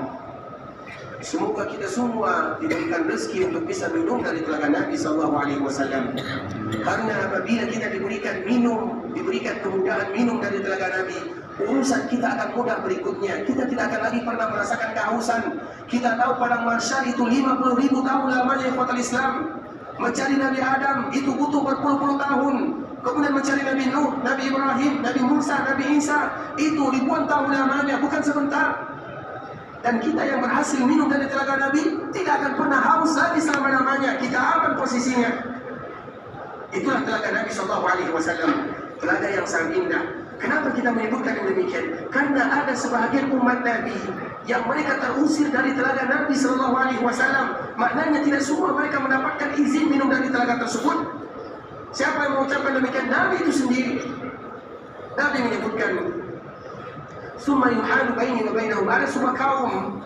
Semoga kita semua diberikan rezeki untuk bisa minum dari telaga Nabi SAW. Karena apabila kita diberikan kemudahan minum dari telaga Nabi, urusan kita akan mudah berikutnya. Kita tidak akan lagi pernah merasakan kehausan. Kita tahu padang mahsyar itu 50.000 tahun lamanya ikhwatal Islam. Mencari Nabi Adam itu butuh berpuluh-puluh tahun. Kemudian mencari Nabi Nuh, Nabi Ibrahim, Nabi Musa, Nabi Isa, itu ribuan tahun lamanya, bukan sebentar. Dan kita yang berhasil minum dari telaga Nabi tidak akan pernah haus lagi selama-lamanya. Kita aman posisinya. Itulah telaga Nabi SAW. Telaga yang sangat indah. Kenapa kita menyebutkan yang demikian? Karena ada sebahagian umat Nabi yang mereka terusir dari telaga Nabi SAW. Maknanya tidak semua mereka mendapatkan izin minum dari telaga tersebut. Siapa yang mengucapkan demikian? Nabi itu sendiri. Nabi menyebutkan, "Summa yuhalu baini wa bainahum." Ada sebuah kaum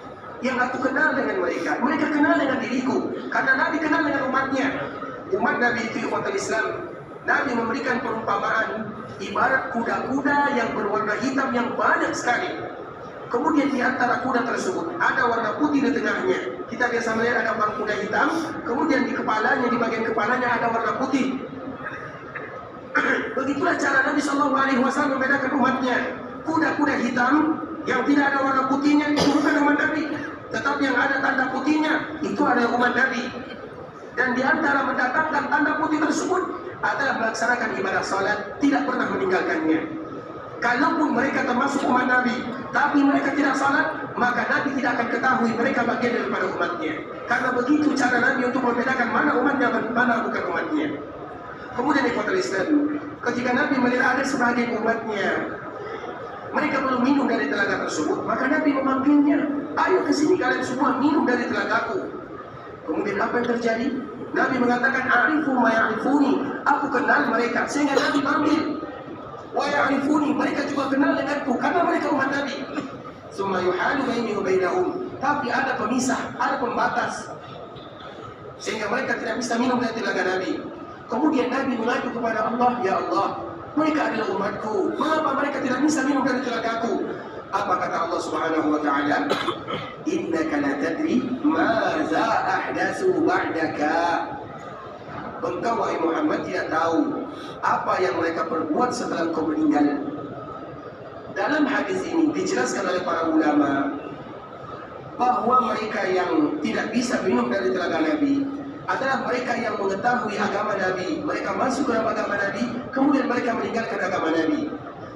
yang aku kenal dengan mereka. Mereka kenal dengan diriku. Karena Nabi kenal dengan umatnya. Umat Nabi itu ikhwatul Islam. Nabi memberikan perumpamaan ibarat kuda-kuda yang berwarna hitam yang banyak sekali. Kemudian di antara kuda tersebut ada warna putih di tengahnya. Kita biasa melihat ada orang kuda hitam. Kemudian di kepalanya, di bagian kepalanya ada warna putih. Begitulah cara Nabi SAW membedakan umatnya. Kuda-kuda hitam yang tidak ada warna putihnya itu bukan umat Nabi, tetapi yang ada tanda putihnya itu adalah umat Nabi. Dan di antara mendatangkan tanda putih tersebut adalah melaksanakan ibadah salat, tidak pernah meninggalkannya. Kalaupun mereka termasuk umat Nabi, tapi mereka tidak salat, maka Nabi tidak akan ketahui mereka bagian daripada umatnya. Karena begitu cara Nabi untuk membedakan mana umatnya dan mana bukan umatnya. Kemudian ikhwatul Islam, ketika Nabi melihat ada sebagian umatnya mereka belum minum dari telaga tersebut, maka Nabi memanggilnya, "Ayo ke sini kalian semua minum dari telagaku." Kemudian apa yang terjadi? Nabi mengatakan, "A'rifu ma ya'rifuni." Aku kenal mereka, sehingga Nabi panggil. "Wa ya'rifuni." Mereka juga kenal denganku karena mereka umat Nabi. "Summa yuhalu baini wa bainahum." Tapi ada pemisah, ada pembatas, sehingga mereka tidak bisa minum dari telaga Nabi. Kemudian Nabi mengadu kepada Allah, "Ya Allah, mereka adalah umatku. Mengapa mereka tidak bisa minum dari telagaku?" Apa kata Allah Subhanahu wa taala? "Innaka la tadri ma za ahdatsu ba'daka." Engkau wahai Muhammad tidak tahu apa yang mereka perbuat setelah engkau meninggal. Dalam hadis ini dijelaskan oleh para ulama bahwa mereka yang tidak bisa minum dari telaga Nabi adalah mereka yang mengetahui agama Nabi. Mereka masuk ke dalam agama Nabi, kemudian mereka meninggalkan agama Nabi.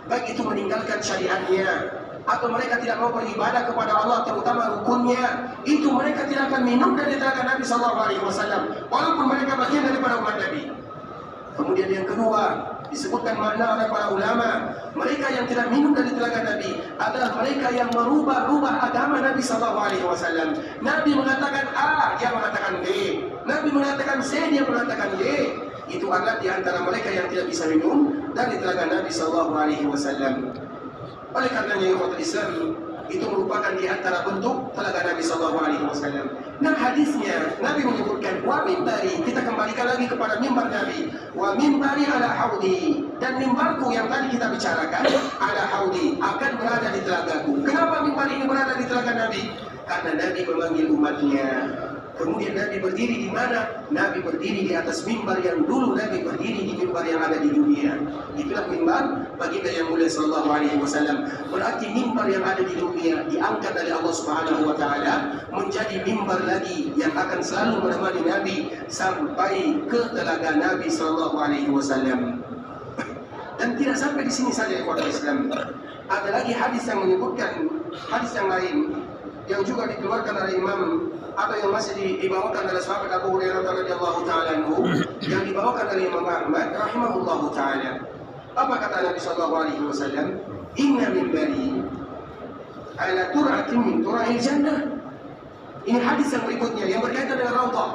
Baik itu meninggalkan syariatnya, atau mereka tidak mau beribadah kepada Allah, terutama rukunnya, itu mereka tidak akan minum dari telaga Nabi SAW, walaupun mereka bagian daripada umat Nabi. Kemudian yang kedua, disebutkan makna oleh para ulama, mereka yang tidak minum dari telaga Nabi adalah mereka yang merubah-rubah agama Nabi SAW. Nabi mengatakan A, dia mengatakan B. Nabi mengatakan C, dia mengatakan D. Itu adalah di antara mereka yang tidak bisa minum dari telaga Nabi SAW. Oleh karenanya ikhwatul Islam, itu merupakan di antara bentuk telaga Nabi SAW. Nah hadisnya Nabi menyebutkan, "Wa mimbari," kita kembalikan lagi kepada mimbar Nabi, "Wa mimbari ala haudi." Dan mimbarku yang tadi kita bicarakan, ala haudi, akan berada di telagaku. Kenapa mimbar ini berada di telaga Nabi? Karena Nabi memanggil umatnya. Kemudian Nabi berdiri di mana? Nabi berdiri di atas mimbar yang dulu Nabi berdiri di mimbar mimbar yang ada di dunia. Itulah mimbar baginda yang mulia sallallahu alaihi wasallam. Berarti mimbar yang ada di dunia diangkat oleh Allah Subhanahu wa taala menjadi mimbar lagi yang akan selalu menemani Nabi sampai ke telaga Nabi sallallahu alaihi wasallam. Dan tidak sampai di sini saja ikhwan Islam. Ada lagi hadis yang menyebutkan hadis yang lain yang juga dikeluarkan oleh Imam atau yang masih dibawakan oleh sahabat Abu Hurairah radhiyallahu taala anhu, yang dibawakan oleh Imam Ahmad rahimahullahu taala. Apa kata Nabi sallallahu alaihi wasallam? Inna minbari ala tur'atin min tura'il jannah. Ini hadis yang berikutnya yang berkaitan dengan raudhah.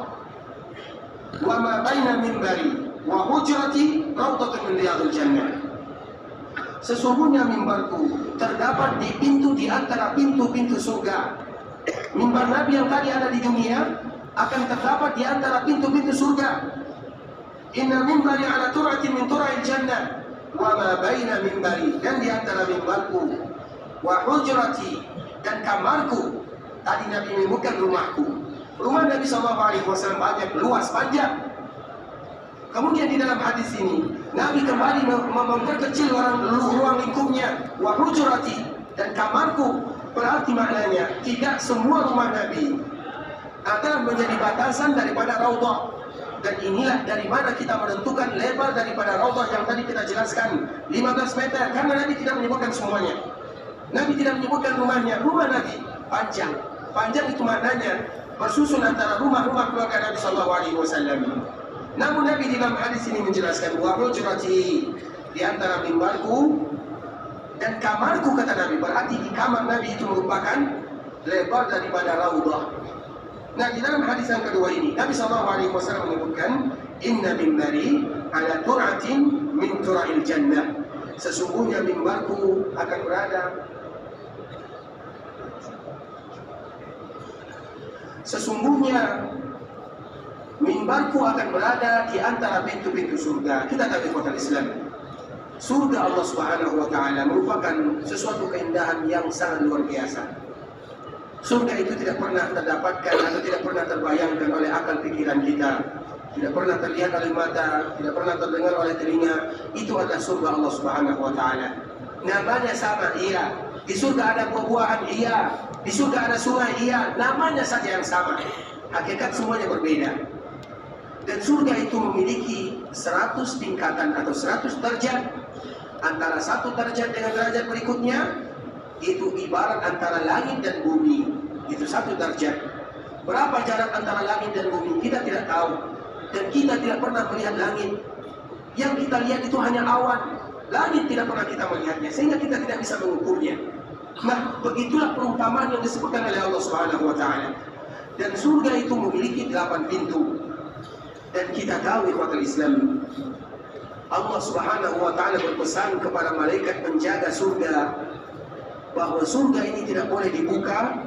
Wa ma baina minbari wa hujrati raudhatun min riyadil jannah. Sesungguhnya mimbarku terdapat di pintu di antara pintu-pintu surga. Mimbar Nabi yang tadi ada di dunia akan terdapat di antara pintu-pintu surga. Inna mimbari ala tur'atin min tura'il jannah wa ma baina mimbari, dan di antara mimbarku wa hujrati, dan kamarku. Tadi Nabi menyebutkan rumahku. Rumah Nabi SAW banyak, luas, panjang. Kemudian di dalam hadis ini Nabi kembali memperkecil ruang lingkupnya. Wa hujrati, dan kamarku. Berarti maknanya tidak semua rumah Nabi akan menjadi batasan daripada raudhah. Dan inilah dari mana kita menentukan lebar daripada raudhah yang tadi kita jelaskan 15 meter, karena Nabi tidak menyebutkan semuanya. Nabi tidak menyebutkan rumahnya. Rumah Nabi panjang. Panjang itu maknanya bersusun antara rumah-rumah keluarga Nabi sallallahu alaihi wasallam. Namun Nabi di dalam hadis ini menjelaskan wa hujrati, di antara mimbarku dan kamarku, kata Nabi. Berarti di kamar Nabi itu merupakan lebar daripada raudhah. Nah, di dalam hadis yang kedua ini Nabi SAW menyebutkan inna mimbari ala tur'atin min tura'il jannah. Sesungguhnya mimbarku akan berada di antara pintu-pintu surga. Kita tahu ikhwatal Islam, surga Allah Subhanahu wa taala merupakan sesuatu keindahan yang sangat luar biasa. Surga itu tidak pernah terdapatkan atau tidak pernah terbayangkan oleh akal pikiran kita, tidak pernah terlihat oleh mata, tidak pernah terdengar oleh telinga. Itu adalah surga Allah Subhanahu wa taala. Namanya sama, iya. Di surga ada buah-buahan, iya. Di surga ada sungai, iya. Namanya saja yang sama. Hakikat semuanya berbeda. Dan surga itu memiliki 100 tingkatan atau 100 derajat. Antara satu derajat dengan derajat berikutnya itu ibarat antara langit dan bumi. Itu satu derajat. Berapa jarak antara langit dan bumi kita tidak tahu. Dan kita tidak pernah melihat langit. Yang kita lihat itu hanya awan. Langit tidak pernah kita melihatnya, sehingga kita tidak bisa mengukurnya. Nah, begitulah perumpamaan yang disebutkan oleh Allah Subhanahu wa taala. Dan surga itu memiliki 8 pintu. Dan kita tahu ikhwatul Islam, Allah Subhanahu wa taala berpesan kepada malaikat penjaga surga bahwa surga ini tidak boleh dibuka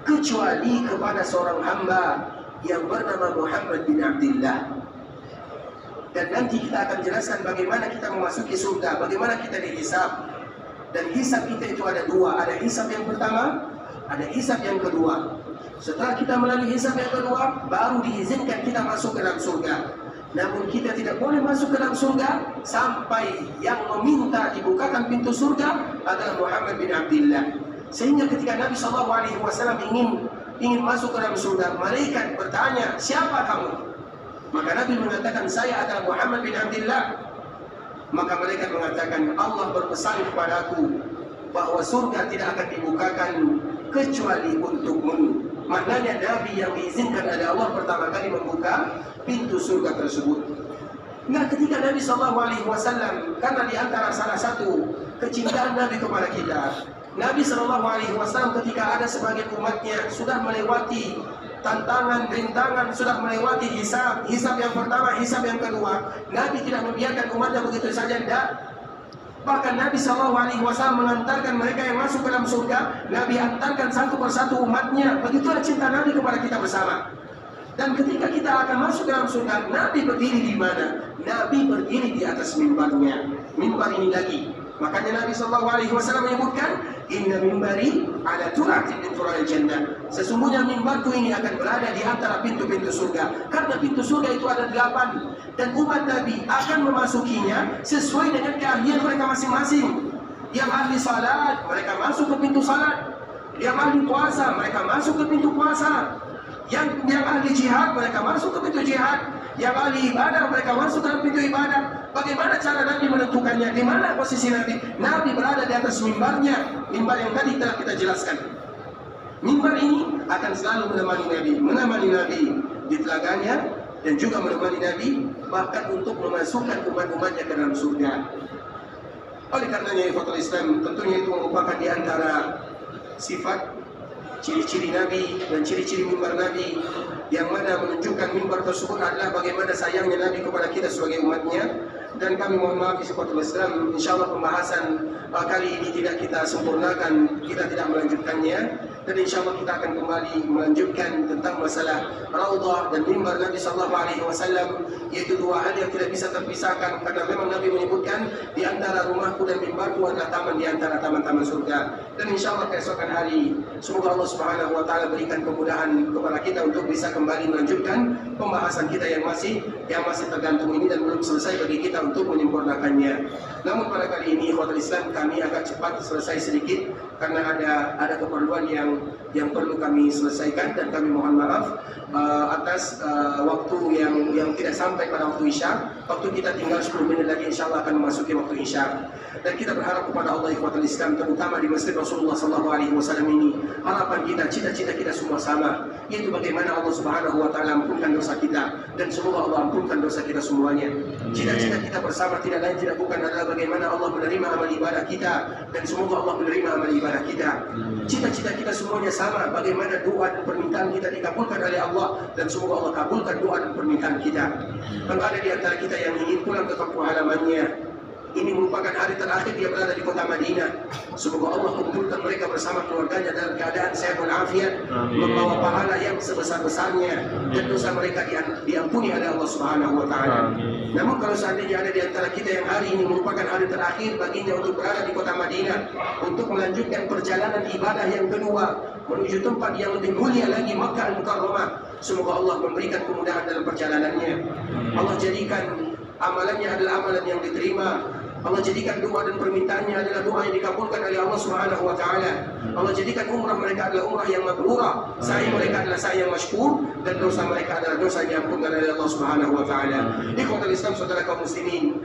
kecuali kepada seorang hamba yang bernama Muhammad bin Abdullah. Dan nanti kita akan jelaskan bagaimana kita memasuki surga, bagaimana kita dihisab. Dan hisab kita itu ada dua, ada hisab yang pertama, ada hisab yang kedua. Setelah kita melalui hisab yang kedua, baru diizinkan kita masuk ke dalam surga. Namun kita tidak boleh masuk ke dalam surga sampai yang meminta dibukakan pintu surga adalah Muhammad bin Abdullah. Sehingga ketika Nabi SAW ingin masuk ke dalam surga, malaikat bertanya, siapa kamu? Maka Nabi mengatakan, saya adalah Muhammad bin Abdullah. Maka malaikat mengatakan, Allah berpesan kepadaku bahwa surga tidak akan dibukakan kecuali untukmu. Maknanya Nabi yang diizinkan oleh Allah pertama kali membuka pintu surga tersebut. Nah, ketika Nabi SAW, karena di antara salah satu kecintaan Nabi kepada kita, Nabi SAW ketika ada sebagian umatnya sudah melewati tantangan, rintangan, sudah melewati hisab yang pertama, hisab yang kedua, Nabi tidak membiarkan umatnya begitu saja, tidak. Bahkan Nabi SAW mengantarkan mereka yang masuk ke dalam surga, Nabi antarkan satu persatu umatnya. Begitulah cinta Nabi kepada kita bersama. Dan ketika kita akan masuk ke dalam surga, Nabi berdiri di mana? Nabi berdiri di atas mimbarnya. Mimbar ini lagi Makanya Nabi SAW menyebutkan, Inna mimbari ala turatin min tura'il jannah. Sesungguhnya mimbarku ini akan berada di antara pintu-pintu surga. Karena pintu surga itu ada 8. Dan umat Nabi akan memasukinya sesuai dengan keahlian mereka masing-masing. Yang ahli salat, mereka masuk ke pintu salat. Yang ahli puasa, mereka masuk ke pintu puasa. Yang ahli jihad, mereka masuk ke pintu jihad. Yang ahli ibadah, mereka masuk ke pintu ibadah. Bagaimana cara Nabi menentukannya? Di mana posisi Nabi? Nabi berada di atas mimbarnya, mimbar yang tadi telah kita jelaskan. Mimbar ini akan selalu menemani Nabi di telaganya, dan juga menemani Nabi bahkan untuk memasukkan umat-umatnya ke dalam surga. Oleh karenanya, ikhwatul Islam, tentunya itu merupakan di antara sifat, ciri-ciri Nabi dan ciri-ciri mimbar Nabi, yang mana menunjukkan mimbar tersebut adalah bagaimana sayangnya Nabi kepada kita sebagai umatnya. Dan kami mohon maaf ikhwatul Islam, insyaallah pembahasan kali ini tidak kita sempurnakan, kita tidak melanjutkannya, dan insyaallah kita akan kembali melanjutkan tentang masalah Raudhah dan mimbar Nabi SAW, yaitu dua hal yang tidak bisa terpisahkan, karena memang Nabi menyebutkan di antara rumahku dan mimbarku adalah taman di antara taman-taman surga. Dan insyaallah keesokan hari semoga Allah Subhanahu wa taala berikan kemudahan kepada kita untuk bisa kembali melanjutkan pembahasan kita yang masih tergantung ini dan belum selesai bagi kita untuk menyempurnakannya. Namun pada kali ini ikhwatul Islam, kami agak cepat selesai sedikit karena ada keperluan yang perlu kami selesaikan, dan kami mohon maaf atas waktu yang tidak sampai pada waktu Isya. Waktu kita tinggal 10 menit lagi, insyaallah akan memasuki waktu Isya. Dan kita berharap kepada Allah ikhwatul Islam, terutama di Masjid Rasulullah SAW ini, harapan kita, cita-cita kita semua sama, yaitu bagaimana Allah Subhanahu wa taala ampunkan dosa kita, dan semoga Allah ampunkan dosa kita semuanya. Cita-cita kita bersama tidak lain tidak bukan adalah bagaimana Allah menerima amal ibadah kita, dan semoga Allah menerima amal ibadah kita. Cita-cita kita semuanya sama, bagaimana doa dan permintaan kita dikabulkan oleh Allah, dan semoga Allah kabulkan doa dan permintaan kita. Kalau ada di antara kita yang ingin pulang ke kampung halamannya, ini merupakan hari terakhir dia berada di kota Madinah. Semoga Allah kumpulkan mereka bersama keluarganya dalam keadaan sehat walafiat, membawa pahala yang sebesar-besarnya, dan dosa mereka diampuni oleh Allah Subhanahu wa taala. Namun kalau seandainya ada di antara kita yang hari ini merupakan hari terakhir baginya untuk berada di kota Madinah untuk melanjutkan perjalanan ibadah yang kedua menuju tempat yang lebih mulia lagi, Makkah Al-Mukarramah, semoga Allah memberikan kemudahan dalam perjalanannya. Allah jadikan amalannya adalah amalan yang diterima. Allah jadikan doa dan permintaannya adalah doa yang dikabulkan oleh Allah Subhanahu wa taala. Allah jadikan umrah mereka adalah umrah yang mabrurah, sa'i mereka adalah sa'i yang masykur, dan dosa mereka adalah dosa yang diampunkan oleh Allah Subhanahu wa taala. Ikhwatul Islam, saudara kaum muslimin,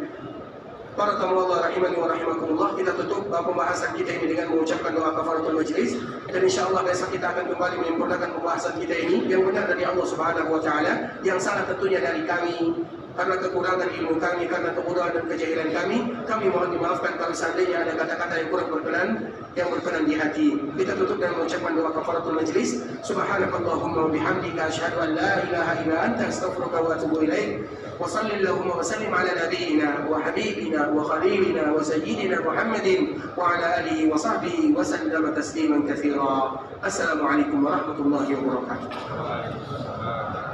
para tamu Allah rahimani wa rahimakumullah, kita tutup pembahasan kita ini dengan mengucapkan doa kafaratul majlis, dan insyaallah besok kita akan kembali menyempurnakan pembahasan kita ini. Yang benar dari Allah Subhanahu wa taala, yang salah tentunya dari kami karena kekurangan ilmu kami, karena kebodohan dan kejahilan kami mohon dimaafkan kalau seandainya ada kata-kata yang kurang berkenan di hati. Kita tutup dengan mengucapkan doa kafaratul majlis. Subhanakallahumma wa bihamdika asyhadu an la ilaha illa anta astaghfiruka wa atubu ilaik. Wa sallallahu wa sallim ala nabiyyina wa habibina wa khalilina wa sayyidina Muhammadin wa ala alihi wa sahbihi wa sallama tasliman katsira. Assalamualaikum warahmatullahi wabarakatuh.